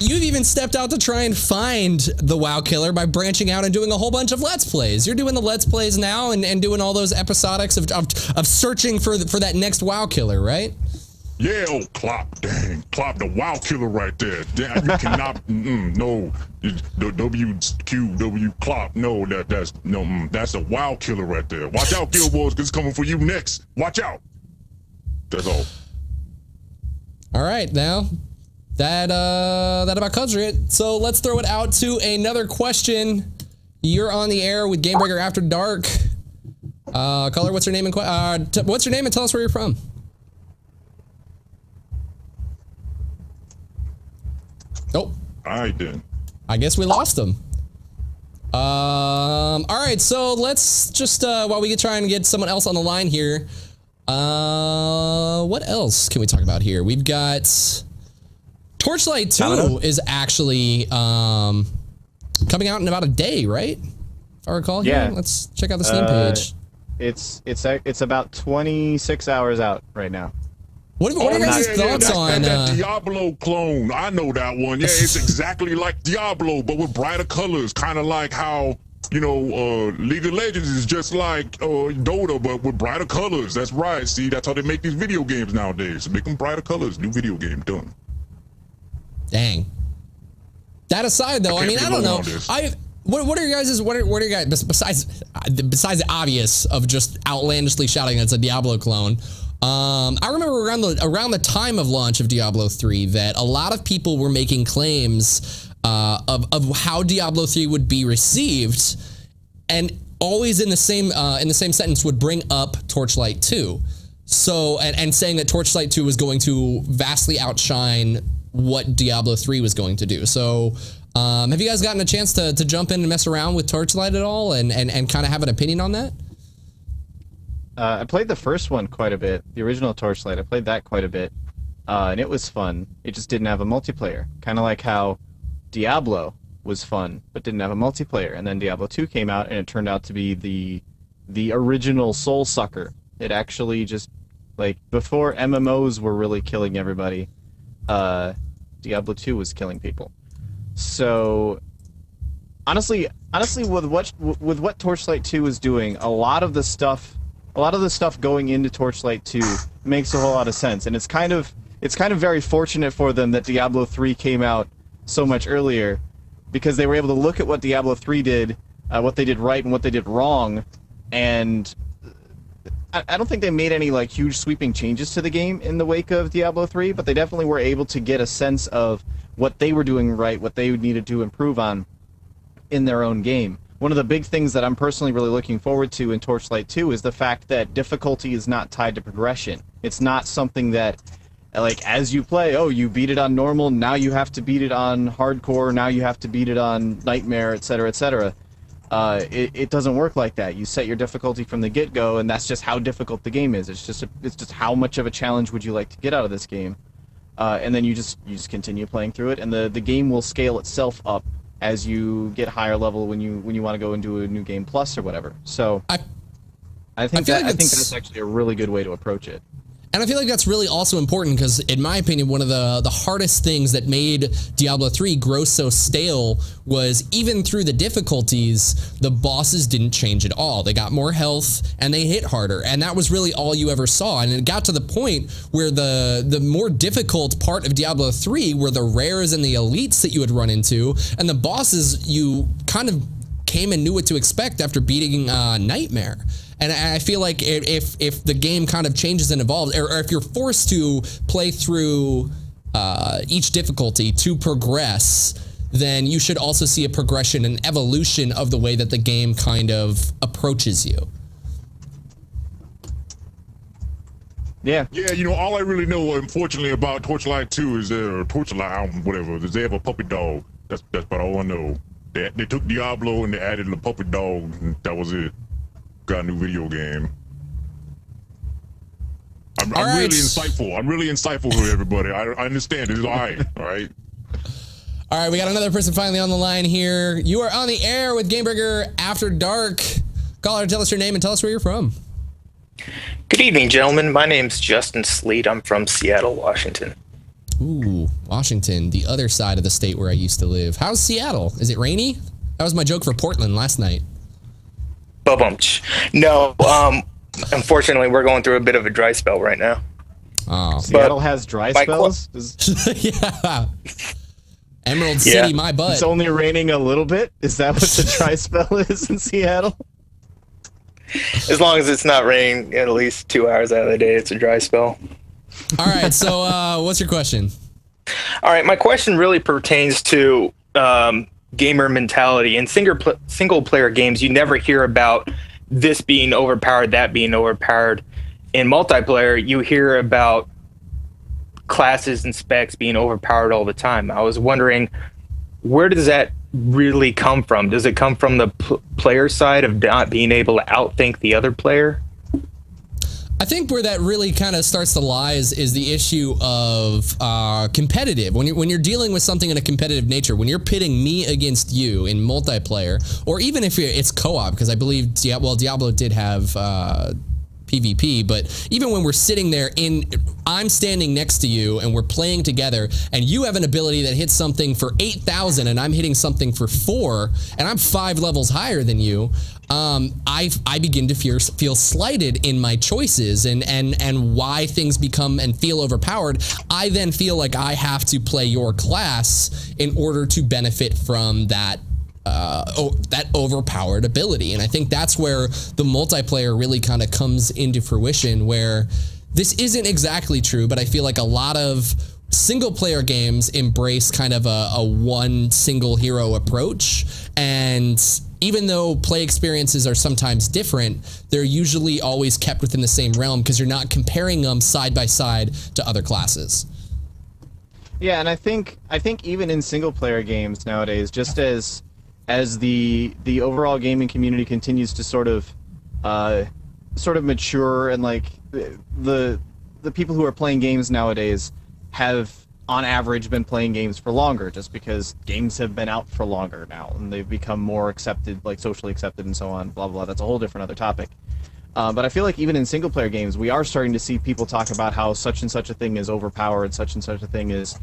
you've even stepped out to try and find the WoW killer by branching out and doing a whole bunch of Let's Plays. You're doing the Let's Plays now and doing all those episodics of searching for that next WoW killer, right? Yeah, oh, Clop, dang. Clop, the WoW killer right there. Damn, you cannot, no. The WQW Clop, no, that's a WoW killer right there. Watch out, Guild Wars, because it's coming for you next. Watch out. That's all. All right, now that about covers it. So let's throw it out to another question. You're on the air with Gamebreaker After Dark. Caller, what's your name and what's your name and tell us where you're from? Oh. All right then. I guess we lost him. All right, so let's just while we try and get someone else on the line here. What else can we talk about here? We've got Torchlight 2 is actually coming out in about a day, right? If I recall. Yeah. Here. Let's check out the Steam page. It's about 26 hours out right now. What are your guys' thoughts on that Diablo clone? I know that one. Yeah, it's exactly like Diablo, but with brighter colors, kind of like how, you know, League of Legends is just like Dota, but with brighter colors. That's right. See, that's how they make these video games nowadays. Make them brighter colors. New video game done. Dang. That aside, though, I mean, I don't know. What are your guys' what are your guys besides the obvious of just outlandishly shouting it's a Diablo clone? I remember around the time of launch of Diablo 3 that a lot of people were making claims of how Diablo 3 would be received, and always in the same sentence would bring up Torchlight 2. So and saying that Torchlight 2 was going to vastly outshine what Diablo 3 was going to do. So have you guys gotten a chance to jump in and mess around with Torchlight at all and kind of have an opinion on that? I played the first one quite a bit, the original Torchlight. I played that quite a bit, and it was fun. It just didn't have a multiplayer. Kind of like how Diablo was fun, but didn't have a multiplayer. And then Diablo 2 came out, and it turned out to be the original soul sucker. It actually just, like, before MMOs were really killing everybody, Diablo 2 was killing people. So honestly, with what Torchlight 2 is doing, a lot of the stuff going into Torchlight 2 makes a whole lot of sense, and it's kind of very fortunate for them that Diablo 3 came out so much earlier, because they were able to look at what Diablo 3 did, what they did right and what they did wrong, and I don't think they made any like huge sweeping changes to the game in the wake of Diablo 3, but they definitely were able to get a sense of what they were doing right, what they needed to improve on in their own game. One of the big things that I'm personally really looking forward to in Torchlight 2 is the fact that difficulty is not tied to progression. It's not something that, like, as you play, oh, you beat it on normal, now you have to beat it on hardcore, now you have to beat it on nightmare, etc., etc. It doesn't work like that. You set your difficulty from the get-go, and that's just how difficult the game is. It's just how much of a challenge would you like to get out of this game, and then you just continue playing through it, and the game will scale itself up as you get higher level when you want to go and do a new game plus or whatever. So I think that's actually a really good way to approach it. And I feel like that's really also important because, in my opinion, one of the hardest things that made Diablo 3 grow so stale was, even through the difficulties, the bosses didn't change at all. They got more health and they hit harder, and that was really all you ever saw. And it got to the point where the more difficult part of Diablo 3 were the rares and the elites that you would run into, and the bosses you kind of came and knew what to expect after beating Nightmare. And I feel like if the game kind of changes and evolves, or if you're forced to play through each difficulty to progress, then you should also see a progression and evolution of the way that the game kind of approaches you. Yeah. Yeah, you know, all I really know, unfortunately, about Torchlight 2 is, or Torchlight, whatever, is they have a puppy dog. That's about all I know. They took Diablo and they added a puppy dog, and that was it. Got a new video game. I'm really insightful. I'm really insightful to everybody. I understand. It's all right. All right. All right, we got another person finally on the line here. You are on the air with Gamebreaker After Dark. Caller, tell us your name and tell us where you're from. Good evening, gentlemen. My name's Justin Sleet. I'm from Seattle, Washington. Ooh, Washington, the other side of the state where I used to live. How's Seattle? Is it rainy? That was my joke for Portland last night. No, unfortunately, we're going through a bit of a dry spell right now. Oh, Seattle has dry spells? Yeah. Emerald City, my butt. It's only raining a little bit? Is that what the dry spell is in Seattle? As long as it's not raining at least 2 hours out of the day, it's a dry spell. All right, so what's your question? All right, my question really pertains to gamer mentality. In single player games, you never hear about this being overpowered, that being overpowered. In multiplayer, you hear about classes and specs being overpowered all the time. I was wondering, where does that really come from? Does it come from the player side of not being able to outthink the other player? I think where that really kind of starts to lie is the issue of competitive. When you're dealing with something in a competitive nature, when you're pitting me against you in multiplayer, or even if it's co-op, because I believe Diablo did have PvP, but even when we're sitting there I'm standing next to you and we're playing together, and you have an ability that hits something for 8,000 and I'm hitting something for 4, and I'm 5 levels higher than you, I begin to feel slighted in my choices and why things become and feel overpowered. I then feel like I have to play your class in order to benefit from that that overpowered ability. And I think that's where the multiplayer really kind of comes into fruition, where this isn't exactly true, but I feel like a lot of single player games embrace kind of a one single hero approach, and even though play experiences are sometimes different, they're usually always kept within the same realm because you're not comparing them side by side to other classes. Yeah, and I think even in single player games nowadays, just as the overall gaming community continues to sort of mature, and like the people who are playing games nowadays have on average, been playing games for longer, just because games have been out for longer now, and they've become more accepted, like socially accepted and so on, blah, blah, blah. That's a whole different other topic. But I feel like even in single-player games, we are starting to see people talk about how such and such a thing is overpowered, such and such a thing is...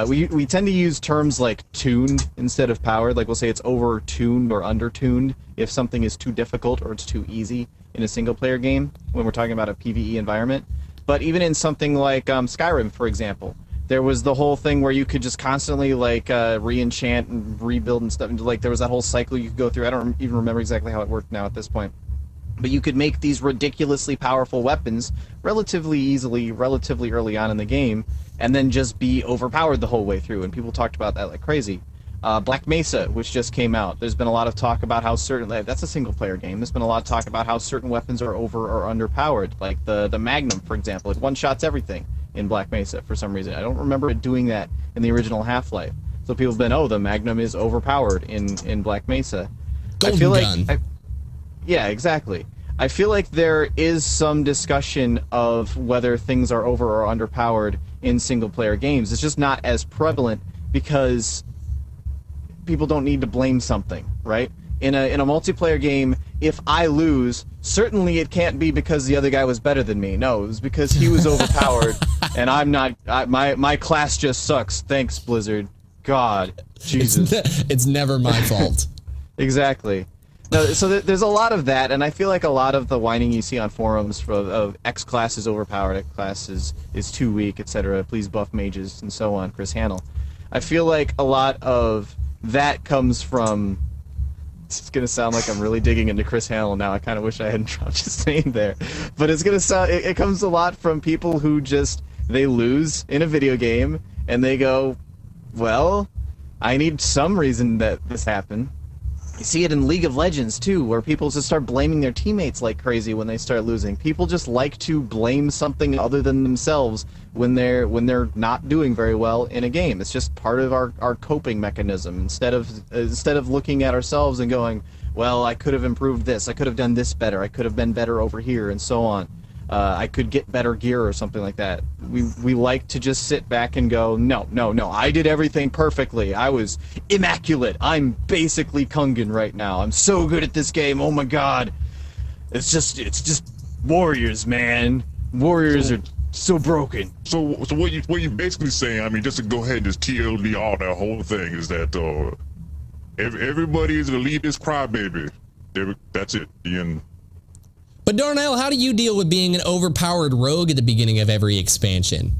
we tend to use terms like tuned instead of powered. Like, we'll say it's over-tuned or under-tuned if something is too difficult or it's too easy in a single-player game when we're talking about a PvE environment. But even in something like Skyrim, for example, there was the whole thing where you could just constantly, like, re-enchant and rebuild and stuff. Like, there was that whole cycle you could go through. I don't even remember exactly how it worked now at this point. But you could make these ridiculously powerful weapons relatively easily, relatively early on in the game, and then just be overpowered the whole way through. And people talked about that like crazy. Black Mesa, which just came out, there's been a lot of talk about how certain... That's a single-player game. There's been a lot of talk about how certain weapons are over or underpowered. Like the Magnum, for example. It one-shots everything in Black Mesa for some reason. I don't remember it doing that in the original Half-Life. So people have been, oh, the Magnum is overpowered in Black Mesa. Golden I feel gun. like... Yeah, exactly. I feel like there is some discussion of whether things are over or underpowered in single-player games. It's just not as prevalent because people don't need to blame something, right? In a multiplayer game, if I lose, certainly it can't be because the other guy was better than me. No, it was because he was overpowered, and I'm not. My class just sucks. Thanks, Blizzard. God, Jesus. It's never my fault. Exactly. No, so there's a lot of that, and I feel like a lot of the whining you see on forums of X class is overpowered, X class is too weak, etc. Please buff mages, and so on. Chris Hannell. I feel like a lot of that comes from... It's gonna sound like I'm really digging into Chris Hannell now. I kind of wish I hadn't dropped his name there, but it's gonna sound... It comes a lot from people who just... They lose in a video game, and they go, well, I need some reason that this happened. You see it in League of Legends, too, where people just start blaming their teammates like crazy when they start losing. People just like to blame something other than themselves when they're not doing very well in a game. It's just part of our coping mechanism. Instead of looking at ourselves and going, well, I could have improved this, I could have done this better, I could have been better over here, and so on. I could get better gear or something like that. We like to just sit back and go, no, I did everything perfectly. I was immaculate. I'm basically Kungan right now. I'm so good at this game. Oh my god. It's just warriors, man. Warriors are so broken. So what you basically saying? I mean, just to go ahead and just TLD all that whole thing is that everybody is an elitist crybaby. That's it. The end. But Darnell, how do you deal with being an overpowered rogue at the beginning of every expansion?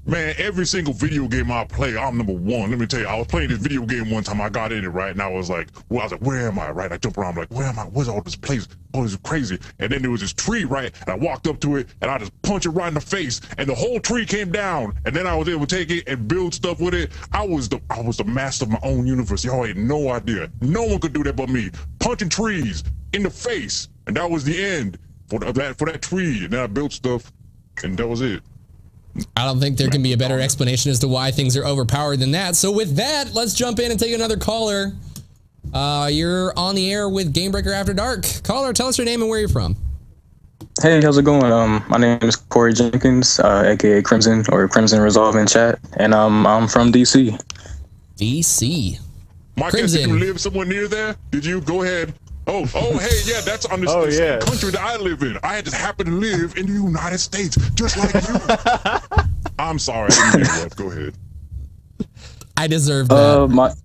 Man, every single video game I play, I'm number one. Let me tell you, I was playing this video game one time. I got in it, right? And I was like, where am I, right? I jump around, I'm like, where am I? Where's all this place? Oh, this is crazy. And then there was this tree, right? And I walked up to it, and I just punched it right in the face, and the whole tree came down. And then I was able to take it and build stuff with it. I was the master of my own universe. Y'all had no idea. No one could do that but me. Punching trees in the face. And that was the end for that tree. And then I built stuff, and that was it. I don't think there can be a better explanation as to why things are overpowered than that. So with that, let's jump in and take another caller. You're on the air with Gamebreaker After Dark. Caller, tell us your name and where you're from. Hey, how's it going? My name is Corey Jenkins, aka Crimson or Crimson Resolve in chat, and I'm from DC. DC. Mike, did you live somewhere near there? Did you? Go ahead. Oh, hey, yeah, that's on the country that I live in. I just happen to live in the United States, just like you. I'm sorry, I didn't interrupt. Go ahead. I deserve that.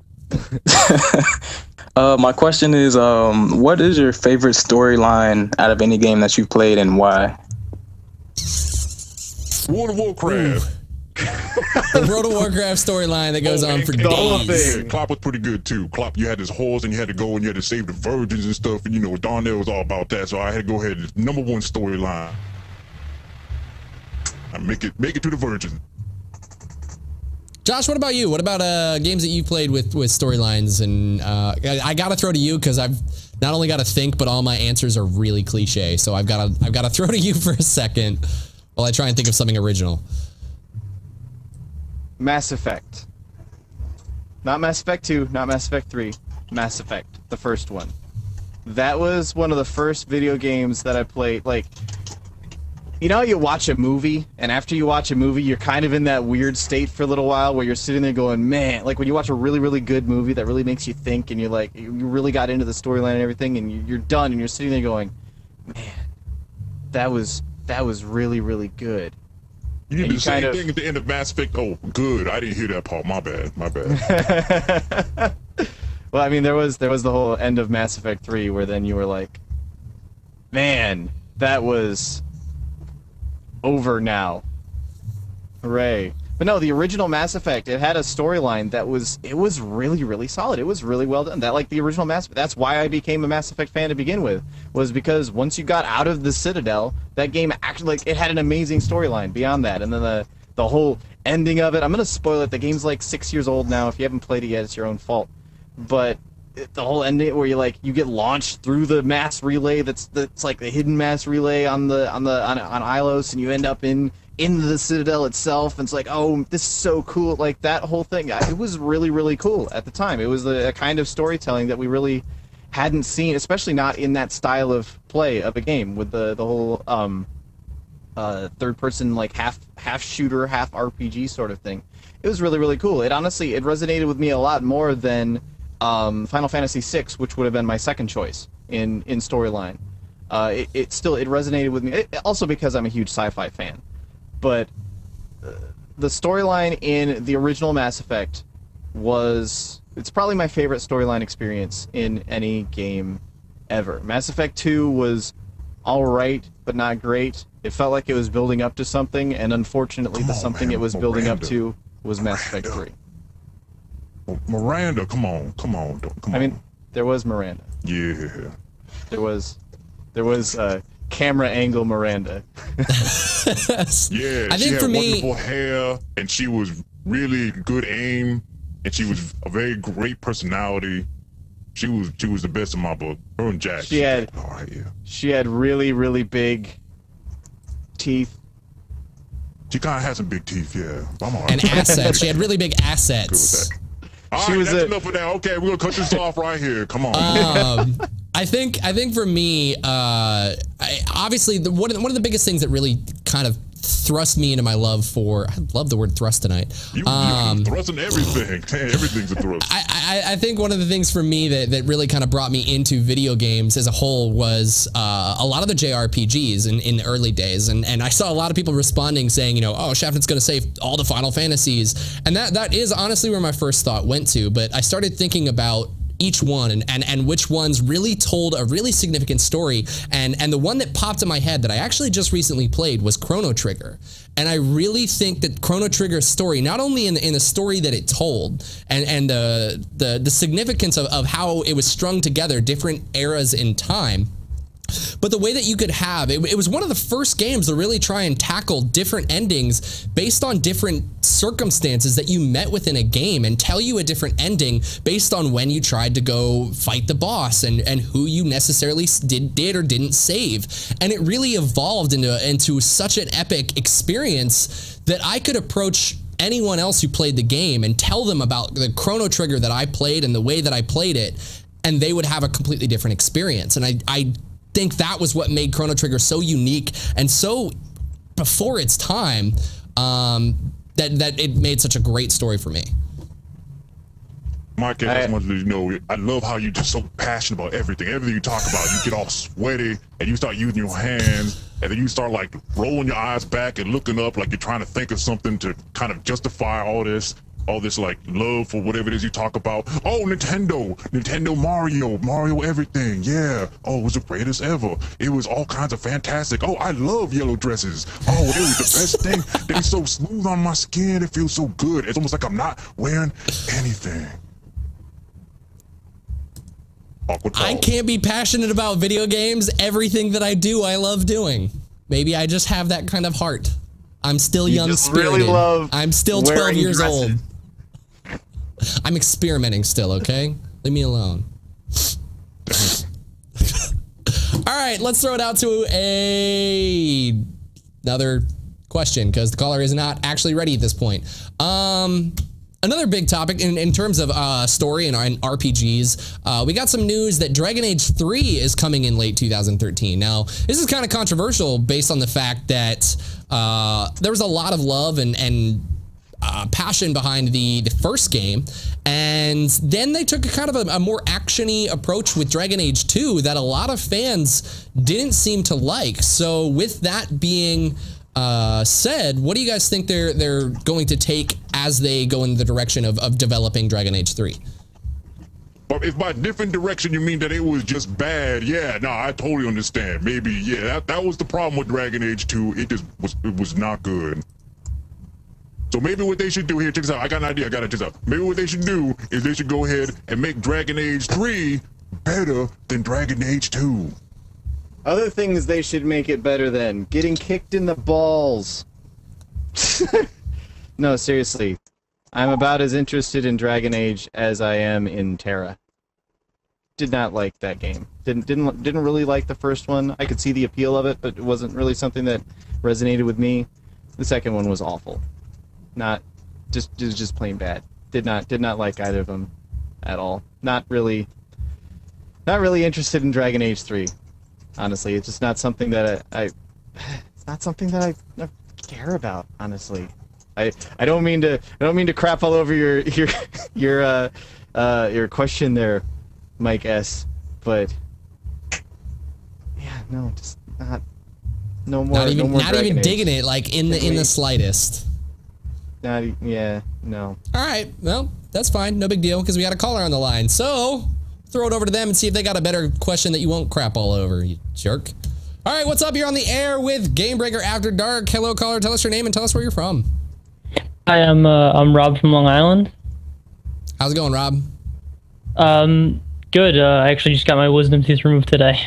My question is, what is your favorite storyline out of any game that you've played, and why? World of Warcraft. The World of Warcraft storyline that goes on for days. Klopp was pretty good too. Klopp, you had this horse and you had to go and you had to save the virgins and stuff, and you know Darnell was all about that, so I had to go ahead and #1 storyline. I make it to the virgin. Josh, what about you? What about games that you've played with storylines? And I gotta throw to you because I've not only got to think, but all my answers are really cliche. So I've got to throw to you for a second while I try and think of something original. Mass Effect. Not Mass Effect 2, not Mass Effect 3. Mass Effect, the first one. That was one of the first video games that I played. Like, You know, you watch a movie, and after you watch a movie, you're kind of in that weird state for a little while where you're sitting there going, man, like when you watch a really, really good movie that really makes you think, and you're like, you really got into the storyline and everything, and you're done, and you're sitting there going, man, that was really, really good. You did the same thing at the end of Mass Effect. Oh, good. I didn't hear that part. My bad. Well, I mean, there was the whole end of Mass Effect 3 where then you were like, man, that was over now. Hooray. But no, the original Mass Effect, it had a storyline that was really, really solid. It was really well done. That, like, the original Mass Effect, that's why I became a Mass Effect fan to begin with, was because once you got out of the Citadel, that game actually, like, it had an amazing storyline beyond that. And then the whole ending of it, I'm going to spoil it. The game's like 6 years old now. If you haven't played it yet, it's your own fault. But the whole ending where you get launched through the mass relay that's like the hidden mass relay on Ilos, and you end up in the Citadel itself, and it's like, oh, this is so cool. Like, that whole thing, it was really, really cool at the time. It was a kind of storytelling that we really hadn't seen, especially not in that style of play of a game, with the whole third person, like half shooter, half RPG sort of thing. It was really, really cool. It honestly, it resonated with me a lot more than Final Fantasy VI, which would have been my second choice in storyline. It resonated with me, also because I'm a huge sci-fi fan. But the storyline in the original Mass Effect it's probably my favorite storyline experience in any game ever. Mass Effect 2 was alright, but not great. It felt like it was building up to something, and unfortunately something it was building up to was Mass Effect 3. Miranda, come on. I mean, there was Miranda. Yeah. There was camera angle Miranda. Yeah, she had wonderful hair, and she was really good aim, and she was a very great personality. She was the best in my book. Her and Jack. She had really, really big teeth. She kind of had some big teeth, yeah. And assets. She had really big assets. All right, that's enough of that. Okay, we're gonna cut this off right here. Come on. I think for me, obviously one of the biggest things that really kind of thrust me into my love for, I love the word thrust tonight. You thrusting everything. Everything's a thrust. I think one of the things for me that really kind of brought me into video games as a whole was a lot of the JRPGs in the early days, and I saw a lot of people responding saying, you know, oh, Shafton's going to save all the Final Fantasies, and that is honestly where my first thought went to, but I started thinking about each one and which ones really told a really significant story, and the one that popped in my head that I actually just recently played was Chrono Trigger. And I really think that Chrono Trigger's story, not only in the story that it told and the significance of how it was strung together, different eras in time, but the way that you could have it was one of the first games to really try and tackle different endings based on different circumstances that you met within a game, and tell you a different ending based on when you tried to go fight the boss and who you necessarily did or didn't save. And it really evolved into such an epic experience that I could approach anyone else who played the game and tell them about the Chrono Trigger that I played and the way that I played it, and they would have a completely different experience. And I think that was what made Chrono Trigger so unique and so before its time, that it made such a great story for me. Mike, I just wanted to know, I love how you're just so passionate about everything. Everything you talk about, you get all sweaty and you start using your hands, and then you start like rolling your eyes back and looking up like you're trying to think of something to kind of justify all this like love for whatever it is you talk about. Oh, Nintendo Mario everything, yeah. Oh, it was the greatest ever. It was all kinds of fantastic. Oh, I love yellow dresses. Oh, it was the best thing. They're so smooth on my skin. It feels so good. It's almost like I'm not wearing anything. I can't be passionate about video games. Everything that I do, I love doing. Maybe I just have that kind of heart. I'm still young spirited. Really I'm still 12 years old. I'm experimenting still, okay? Leave me alone. All right, let's throw it out to another question, because the caller is not actually ready at this point. Another big topic in terms of story and RPGs, we got some news that Dragon Age 3 is coming in late 2013. Now, this is kind of controversial based on the fact that there was a lot of love and passion behind the first game, and then they took a kind of a more action-y approach with Dragon Age 2 that a lot of fans didn't seem to like. So with that being said, what do you guys think they're going to take as they go in the direction of developing Dragon Age 3? But if by different direction you mean that it was just bad, yeah, no, I totally understand. Maybe, yeah, that was the problem with Dragon Age 2. It was not good. So maybe what they should do here, check this out. I got an idea. I got it. Check this out. Maybe what they should do is they should go ahead and make Dragon Age 3 better than Dragon Age 2. Other things they should make it better than getting kicked in the balls. No, seriously. I'm about as interested in Dragon Age as I am in Terra. Did not like that game. Didn't really like the first one. I could see the appeal of it, but it wasn't really something that resonated with me. The second one was awful. Just plain bad. Did not like either of them at all. Not really interested in Dragon Age 3. Honestly, it's just not something that it's not something that I care about, honestly. I don't mean to crap all over your question there, Mike S, but yeah, no, just no more. Not even digging it like in the slightest. Yeah, no. All right, well, that's fine, no big deal, because we got a caller on the line. So throw it over to them and see if they got a better question that you won't crap all over, you jerk. All right, what's up? You're on the air with Gamebreaker After Dark. Hello, caller. Tell us your name and tell us where you're from. Hi, I'm Rob from Long Island. How's it going, Rob? Good. I actually just got my wisdom tooth removed today.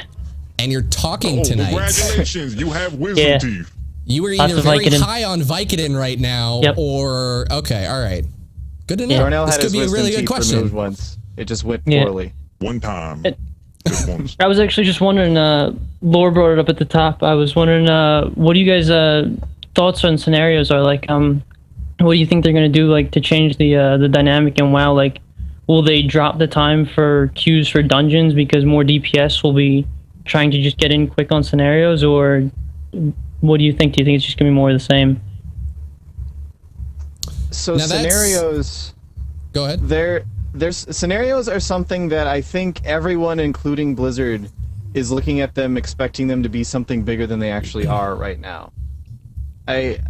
And you're talking tonight. Congratulations, you have wisdom teeth. You were either very high on Vicodin right now, or okay, all right. Good to know. Darnell this had could his be a really good wisdom teeth question. removed once. It just went poorly. One time. I was actually just wondering, Laura brought it up at the top. I was wondering, what do you guys' thoughts on scenarios are? Like, what do you think they're going to do, like, to change the dynamic in WoW? Like, will they drop the time for queues for dungeons because more DPS will be trying to just get in quick on scenarios? Or what do you think? Do you think it's just going to be more of the same? So now scenarios... Go ahead. There's scenarios are something that I think everyone, including Blizzard, is looking at them, expecting them to be something bigger than they actually are right now. I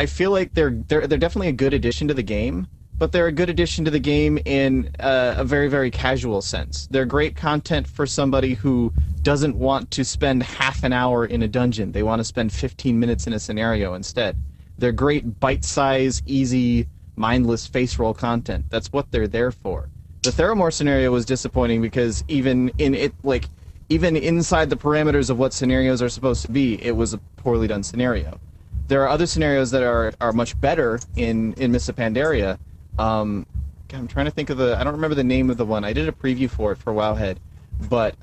feel like they're definitely a good addition to the game, but they're a good addition to the game in a very, very casual sense. They're great content for somebody who doesn't want to spend half an hour in a dungeon. They want to spend 15 minutes in a scenario instead. They're great bite-size, easy, mindless face roll content. That's what they're there for. The Theramore scenario was disappointing because even inside the parameters of what scenarios are supposed to be, it was a poorly done scenario. There are other scenarios that are much better in Mists of Pandaria. God, I'm trying to think of I don't remember the name of the one. I did a preview for it for Wowhead, but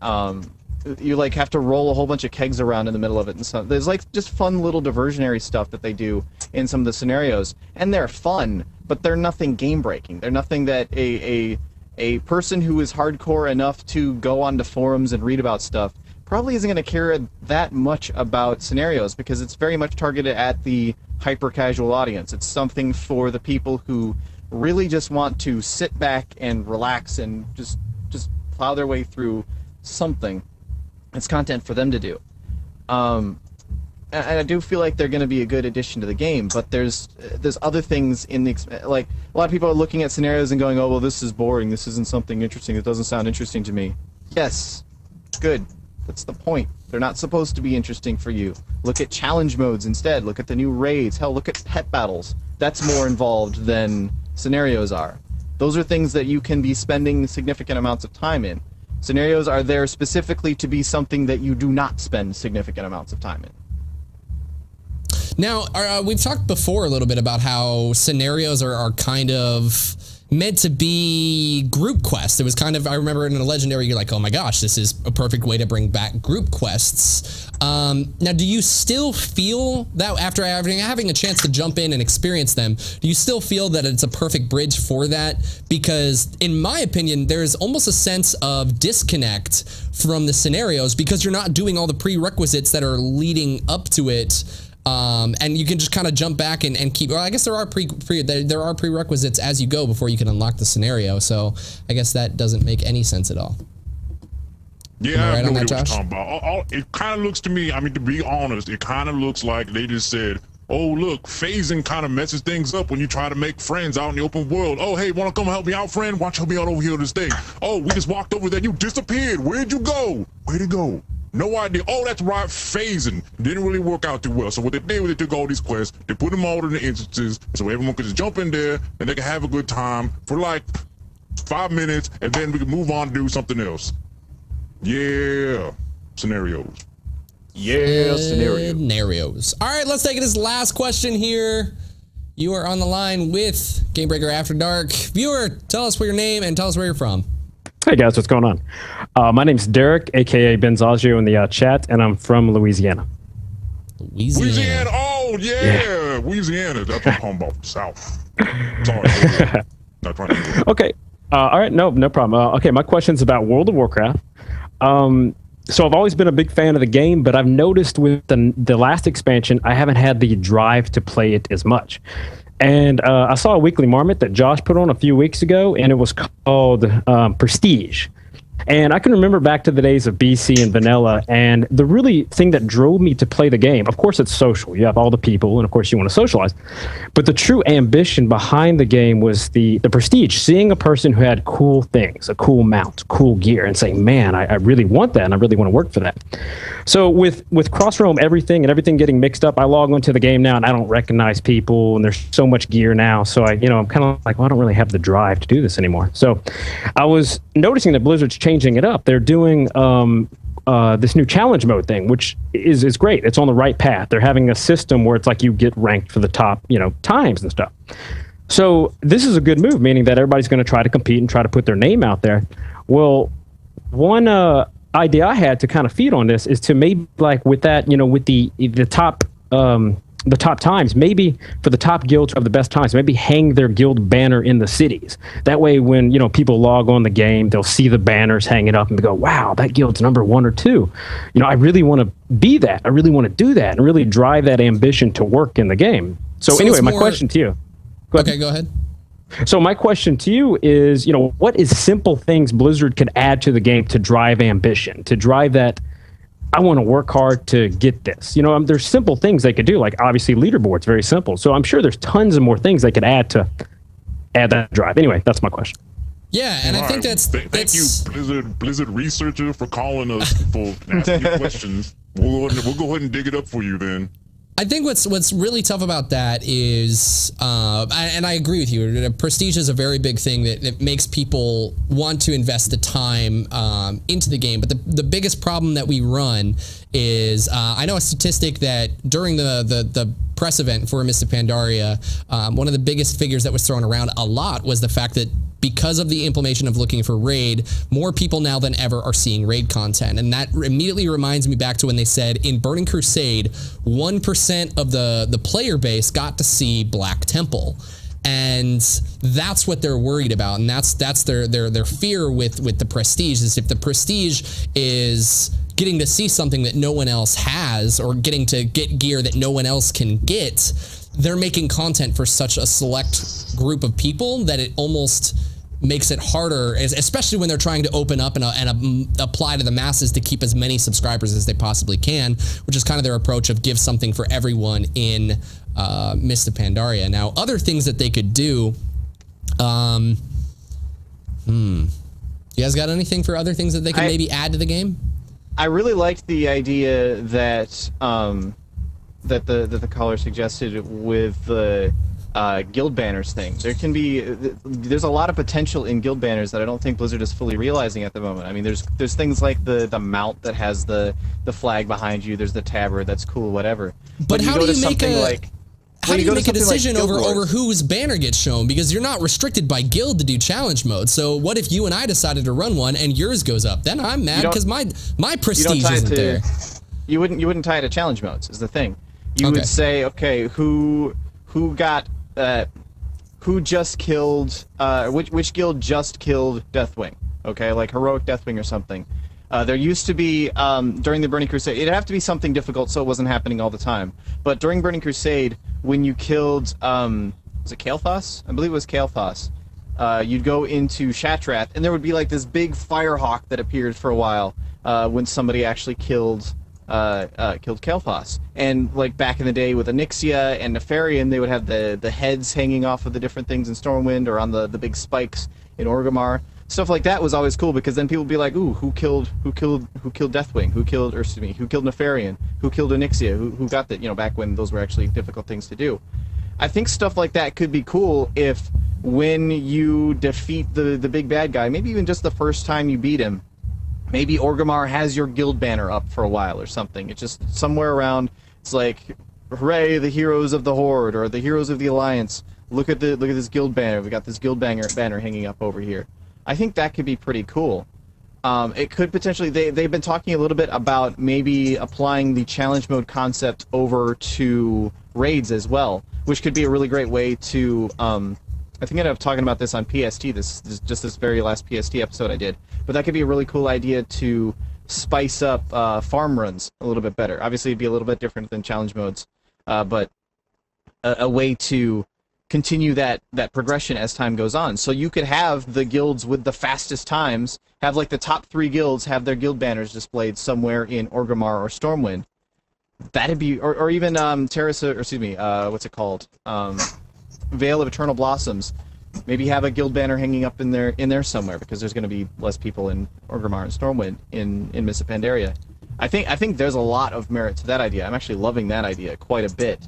you like have to roll a whole bunch of kegs around in the middle of it, and so there's like just fun little diversionary stuff that they do in some of the scenarios, and they're fun, but they're nothing game breaking. They're nothing that a person who is hardcore enough to go onto forums and read about stuff probably isn't going to care that much about scenarios, because it's very much targeted at the hyper casual audience. It's something for the people who really just want to sit back and relax and just plow their way through something. It's content for them to do. And I do feel like they're going to be a good addition to the game, but there's other things in the... Like, a lot of people are looking at scenarios and going, oh, well, this is boring. This isn't something interesting. It doesn't sound interesting to me. Yes. Good. That's the point. They're not supposed to be interesting for you. Look at challenge modes instead. Look at the new raids. Hell, look at pet battles. That's more involved than scenarios are. Those are things that you can be spending significant amounts of time in. Scenarios are there specifically to be something that you do not spend significant amounts of time in. Now, we've talked before a little bit about how scenarios are kind of meant to be group quests. It was kind of, I remember in a Legendary, you're like, oh my gosh, this is a perfect way to bring back group quests. Now, do you still feel that after having a chance to jump in and experience them, do you still feel that it's a perfect bridge for that? Because in my opinion, there's almost a sense of disconnect from the scenarios because you're not doing all the prerequisites that are leading up to it. And you can just kind of jump back and keep, well, I guess there are there are prerequisites as you go before you can unlock the scenario. So I guess that doesn't make any sense at all. Yeah, I have no idea what you're talking about. It kind of looks to me, I mean, to be honest, it kind of looks like they just said, oh, look, phasing kind of messes things up when you try to make friends out in the open world. Oh, hey, want to come help me out, friend? Watch, help me out over here this thing. Oh, we just walked over there. You disappeared. Where'd you go? Where'd you go? No idea. Oh, that's right, phasing. Didn't really work out too well. So what they did was they took all these quests, they put them all in the instances, so everyone could just jump in there and they could have a good time for like 5 minutes, and then we can move on to do something else. Yeah, scenarios. Yeah, scenarios. All right, let's take this last question here. You are on the line with Gamebreaker After Dark. Viewer, tell us your name and tell us where you're from. Hey guys, what's going on? My name's Derek, aka Benzazio in the chat, and I'm from Louisiana. Louisiana, oh yeah, Louisiana. That's what I'm talking about. South. Sorry. Not trying to okay. All right, no problem. Okay, my question's about World of Warcraft. So I've always been a big fan of the game, but I've noticed with the last expansion, I haven't had the drive to play it as much. And I saw a weekly marmot that Josh put on a few weeks ago, and it was called Prestige. And I can remember back to the days of BC and Vanilla, and the really thing that drove me to play the game, of course it's social, you have all the people, and of course you want to socialize, but the true ambition behind the game was the prestige, seeing a person who had cool things, a cool mount, cool gear, and saying, man, I really want that, and I really want to work for that. So with Crossroam everything getting mixed up, I log onto the game now and I don't recognize people, and there's so much gear now, so I'm kind of like, well, I don't really have the drive to do this anymore. So I was noticing that Blizzard's changing it up. They're doing this new challenge mode thing, which is great. It's on the right path. They're having a system where it's like you get ranked for the top, times and stuff. So this is a good move, meaning that everybody's going to try to compete and try to put their name out there. Well, one idea I had to kind of feed on this is to maybe like with that, with the top times, maybe for the top guilds who have the best times, maybe hang their guild banner in the cities. That way, when people log on the game, they'll see the banners hanging up and go, "Wow, that guild's number 1 or 2." I really want to be that. I really want to do that, and really drive that ambition to work in the game. So anyway, my question to you. Okay, go ahead. So my question to you is, what is simple things Blizzard could add to the game to drive ambition, to drive that? I want to work hard to get this. There's simple things they could do, like obviously leaderboards, very simple. So I'm sure there's tons of more things they could add to add that drive. Anyway, that's my question. Yeah, and I think that's thank you, Blizzard researcher, for calling us for asking you questions. We'll go ahead and dig it up for you then. I think what's really tough about that is, and I agree with you, prestige is a very big thing that makes people want to invest the time into the game. But the biggest problem that we run is, I know a statistic that during the press event for Mists of Pandaria, one of the biggest figures that was thrown around a lot was the fact that because of the implementation of looking for raid, more people now than ever are seeing raid content. And that immediately reminds me back to when they said in Burning Crusade, 1% of the player base got to see Black Temple. And that's what they're worried about. And that's their fear with the prestige, is if the prestige is getting to see something that no one else has, or getting to get gear that no one else can get, they're making content for such a select group of people that it almost makes it harder, especially when they're trying to open up and apply to the masses to keep as many subscribers as they possibly can, which is kind of their approach of give something for everyone in Mists of Pandaria. Now, other things that they could do, you guys got anything for other things that they could maybe add to the game? I really liked the idea that that the caller suggested with the guild banners thing. There's a lot of potential in guild banners that I don't think Blizzard is fully realizing at the moment. I mean, there's things like the mount that has the flag behind you. There's the tabard, that's cool, whatever. But how do you make how do you make a decision over whose banner gets shown? Because you're not restricted by guild to do challenge mode. So what if you and I decided to run one and yours goes up? Then I'm mad because my prestige isn't there. You wouldn't tie it to challenge modes is the thing. You would say, okay, who just killed which guild just killed Deathwing? Okay, like heroic Deathwing or something. There used to be, during the Burning Crusade, it'd have to be something difficult so it wasn't happening all the time. But during Burning Crusade, when you killed, was it Kael'thas? I believe it was Kael'thas. You'd go into Shattrath, and there would be like this big firehawk that appeared for a while when somebody actually killed Kael'thas. And like back in the day with Onyxia and Nefarian, they would have the heads hanging off of the different things in Stormwind or on the big spikes in Orgrimmar. Stuff like that was always cool because then people would be like, ooh, who killed Deathwing? Who killed Nefarian? Who killed Onyxia? Who got that? You know, back when those were actually difficult things to do. I think stuff like that could be cool if when you defeat the big bad guy, maybe even just the first time you beat him, maybe Orgrimmar has your guild banner up for a while or something. It's just somewhere around. It's like, hooray, the heroes of the Horde or the heroes of the Alliance. Look at this guild banner. We got this guild banner hanging up over here. I think that could be pretty cool. It could potentially, they've been talking a little bit about maybe applying the challenge mode concept over to raids as well, which could be a really great way to, I think I ended up talking about this on PST, this very last PST episode I did, but that could be a really cool idea to spice up farm runs a little bit better. Obviously it'd be a little bit different than challenge modes, but a way to continue that progression as time goes on. So you could have the guilds with the fastest times, have like the top 3 guilds have their guild banners displayed somewhere in Orgrimmar or Stormwind. That'd be, or even Terrace, or excuse me, what's it called? Veil of Eternal Blossoms. Maybe have a guild banner hanging up in there somewhere because there's going to be less people in Orgrimmar and Stormwind in Mists of Pandaria. I think there's a lot of merit to that idea. I'm actually loving that idea quite a bit.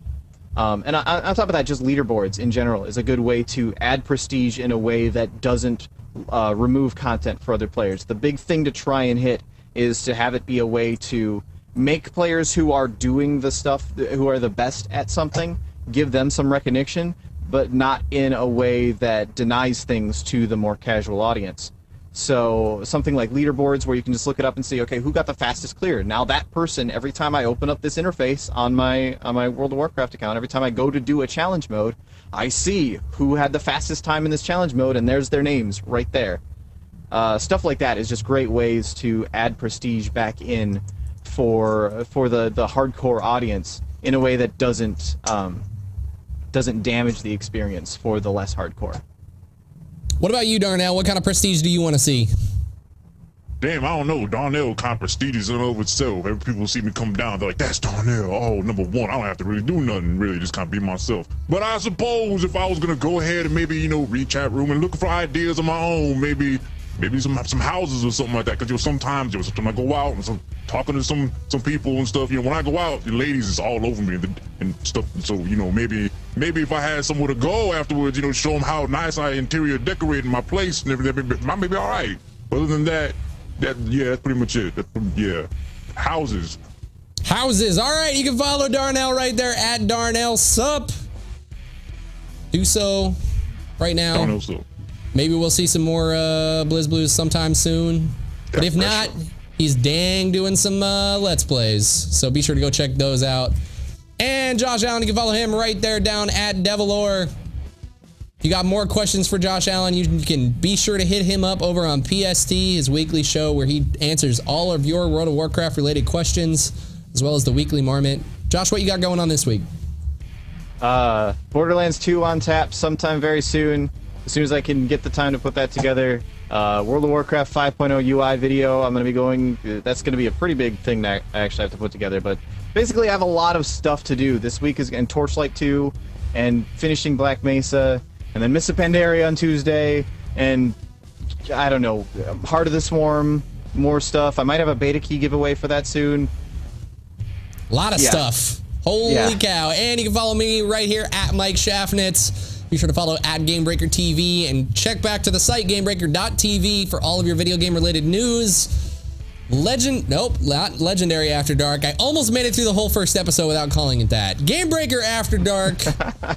And on top of that, just leaderboards in general is a good way to add prestige in a way that doesn't remove content for other players. The big thing to try and hit is to have it be a way to make players who are doing the stuff, who are the best at something, give them some recognition, but not in a way that denies things to the more casual audience. So something like leaderboards where you can just look it up and see, okay, who got the fastest clear? Now that person, every time I open up this interface on my World of Warcraft account, every time I go to do a challenge mode, I see who had the fastest time in this challenge mode, and there's their names right there. Stuff like that is just great ways to add prestige back in for the hardcore audience in a way that doesn't damage the experience for the less hardcore. What about you, Darnell? What kind of prestige do you want to see? Damn, I don't know. Darnell kind of prestigious in and of itself. Every people see me come down, they're like, that's Darnell. Oh, number 1. I don't have to really do nothing, really, just kind of be myself. But I suppose if I was going to go ahead and maybe, you know, read chat room and look for ideas of my own, maybe some houses or something like that. Because sometimes I go out and talking to some people and stuff. You know, when I go out, the ladies is all over me and stuff. So, you know, maybe if I had somewhere to go afterwards, you know, show them how nice I interior decorated my place and everything, I may be all right. Other than that, yeah, that's pretty much it. Yeah, houses. Houses. All right, you can follow Darnell right there at Darnell Sup. Do so right now. Darnell Sup. Maybe we'll see some more Blizz Blues sometime soon. But if not, he's dang doing some Let's Plays. So be sure to go check those out. And Josh Allen, you can follow him right there down at Devilore. If you got more questions for Josh Allen, you can be sure to hit him up over on PST, his weekly show where he answers all of your World of Warcraft related questions, as well as the weekly Marmot. Josh, what you got going on this week? Borderlands 2 on tap sometime very soon. As soon as I can get the time to put that together. World of Warcraft 5.0 UI video, I'm going to be going, that's going to be a pretty big thing that I actually have to put together, but basically I have a lot of stuff to do. This week is in Torchlight 2, and finishing Black Mesa, and then Mists of Pandaria on Tuesday, and I don't know, Heart of the Swarm, more stuff. I might have a beta key giveaway for that soon. A lot of stuff. Holy cow. And you can follow me right here at Mike Schaffnitz. Be sure to follow at Gamebreaker TV and check back to the site gamebreaker.tv for all of your video game related news. Nope, not Legendary After Dark. I almost made it through the whole first episode without calling it that. Gamebreaker After Dark,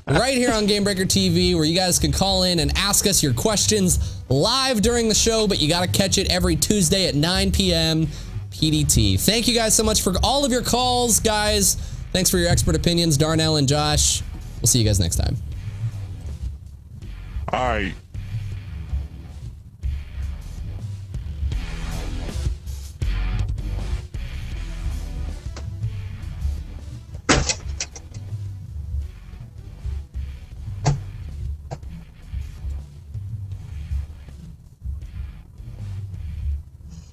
right here on Gamebreaker TV, where you guys can call in and ask us your questions live during the show, but you got to catch it every Tuesday at 9 p.m. PDT. Thank you guys so much for all of your calls, guys. Thanks for your expert opinions, Darnell and Josh. We'll see you guys next time. All right.